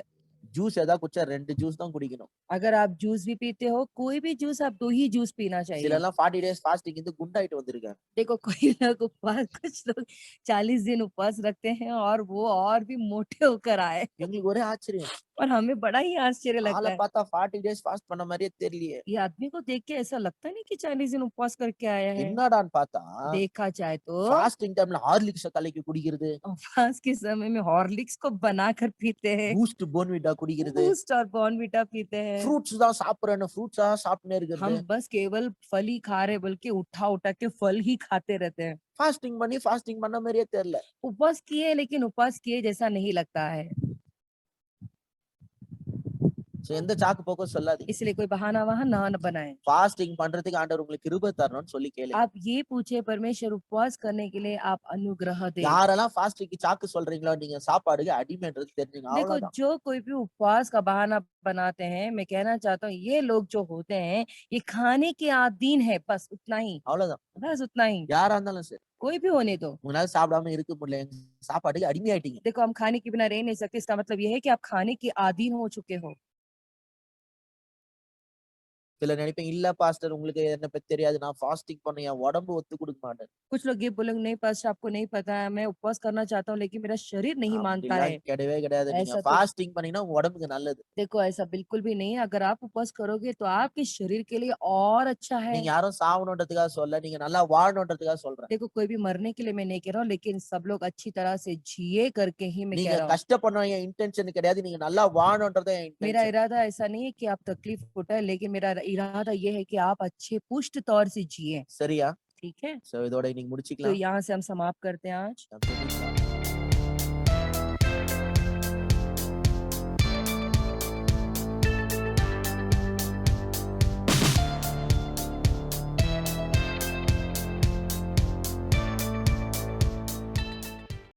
ஜூஸ் ஏதாவது குடிச்சா 2 ஜூஸ் தான் குடிக்கணும். अगर आप जूस भी पीते हो कोई भी जूस आप 2 ही जूस पीना चाहिए। சிலர்லாம் 40 டேஸ் ஃபாஸ்டிங் இருந்து குண்டாயிட்டு வந்திருக்காங்க. देखो कोई लोग उपवास कुछ लोग 40 दिन उपवास रखते हैं और वो और भी मोटे होकर आए, எங்களுக்கு ஒரே ஆச்சரியம். और हमें बड़ा ही आश्चर्य लगता ஆளை है। பார்த்தா 40 டேஸ் ஃபாஸ்ட் பண்ண மாதிரியே தெரியலையே. ये आदमी को देख के ऐसा लगता नहीं कि 40 दिन उपवास करके आया है। என்னடான்னு பார்த்தா देखा जाए तो ஃபாஸ்டிங் டைம்ல ஹார்லிக்ஸ் கலக்கி குடிக்கிறது, उपवास के समय में हॉर्लिक्स को बनाकर पीते हैं, பூஸ்ட் போன்விட்டா குடிக்கிறது, बूस्ट और बॉर्नविटा पीते हैं। ஃப்ரூட்ஸ் தான் சாப்பிடுறேன்னு ஃப்ரூட்ஸா சாப்பிட்டுனே இருக்கிறது. हम बस केवल फल ही खा रहे बल्कि उठा उठा के फल ही खाते रहते हैं। ஃபாஸ்டிங் பண்ணி ஃபாஸ்டிங் பண்ண மாதிரியே தெரியல. उपवास किए लेकिन उपवास किए जैसा नहीं लगता है। சோ எந்த சாக்கு போக்கும் சொல்லாதீங்க. इसलिए कोई बहाना वहां ना बनाए। ஃபாஸ்டிங் பண்றதுக்கு ஆண்டவர் உங்களுக்கு கிருபை தரணும்னு சொல்லி கேளுங்க. आप ये पूछे परमेश्वर उपवास करने के लिए आप अनुग्रह दे। யாரெல்லாம் ஃபாஸ்டிங்க்கு சாக்கு சொல்றீங்களோ நீங்க சாப்பாடுக்கு அடிமைன்றது தெரிஞ்சுங்க. देखो அவ்வளவுதான். जो कोई भी उपवास का बहाना बनाते हैं, मैं कहना चाहता हूँ ये लोग जो होते हैं ये खाने के अधीन है, बस उतना ही, அவ்வளவுதான். बस उतना ही। யாரா இருந்தாலும் சரி. कोई भी होने दो। உங்களால சாப்பிடாம இருக்க முடியல, சாப்பாட்டுக்கு அடிமையாயிட்டீங்க. देखो हम खाने के बिना रह नहीं सकते, इसका मतलब ये है कि आप खाने के अधीन हो चुके हो। சிலர் நினைப்பீங்க இல்ல பாஸ்டர் உங்களுக்கு என்ன பத்தி தெரியாது, நான் ஃபாஸ்டிங் பண்ண என் உடம்பு ஒத்து கொடுக்க மாட்டேன். कुछ लोग ये बोलेंगे नहीं पास्टर आपको नहीं पता है, मैं उपवास करना चाहता हूँ लेकिन मेरा शरीर नहीं मानता அப்படிலாம் है। கிடையவே கிடையாது. நீங்க ऐसा तो ஃபாஸ்டிங் பண்ணீங்கன்னா உங்க உடம்புக்கு நல்லது. देखो ऐसा बिल्कुल भी नहीं है। अगर आप उपवास करोगे तो आपके शरीर के लिए और अच्छा है। நீங்க யாரும் சாவணுன்றதுக்காக சொல்ல, நீங்க நல்லா வாழணுன்றதுக்காக சொல்றேன். देखो कोई भी मरने के लिए मैं नहीं कह रहा हूँ, लेकिन सब लोग अच्छी तरह से जिए करके ही मैं நீங்க कह रहा हूँ। கஷ்டப்படணும் என் இன்டென்ஷன் கிடையாது, நீங்க நல்லா வாழணும்ன்றதே என் मेरा இன்டென்ஷன். इरादा ऐसा नहीं है कि आप तकलीफ उठाए, लेकिन मेरा इरादा ये है कि आप अच्छे पुष्ट तौर से जिए। சரியா? ठीक है? சோ இதோட இன்னைக்கு तो முடிச்சுக்கலாம். यहाँ से हम समाप्त करते हैं आज। நாம் ஜெபிக்கலாம்.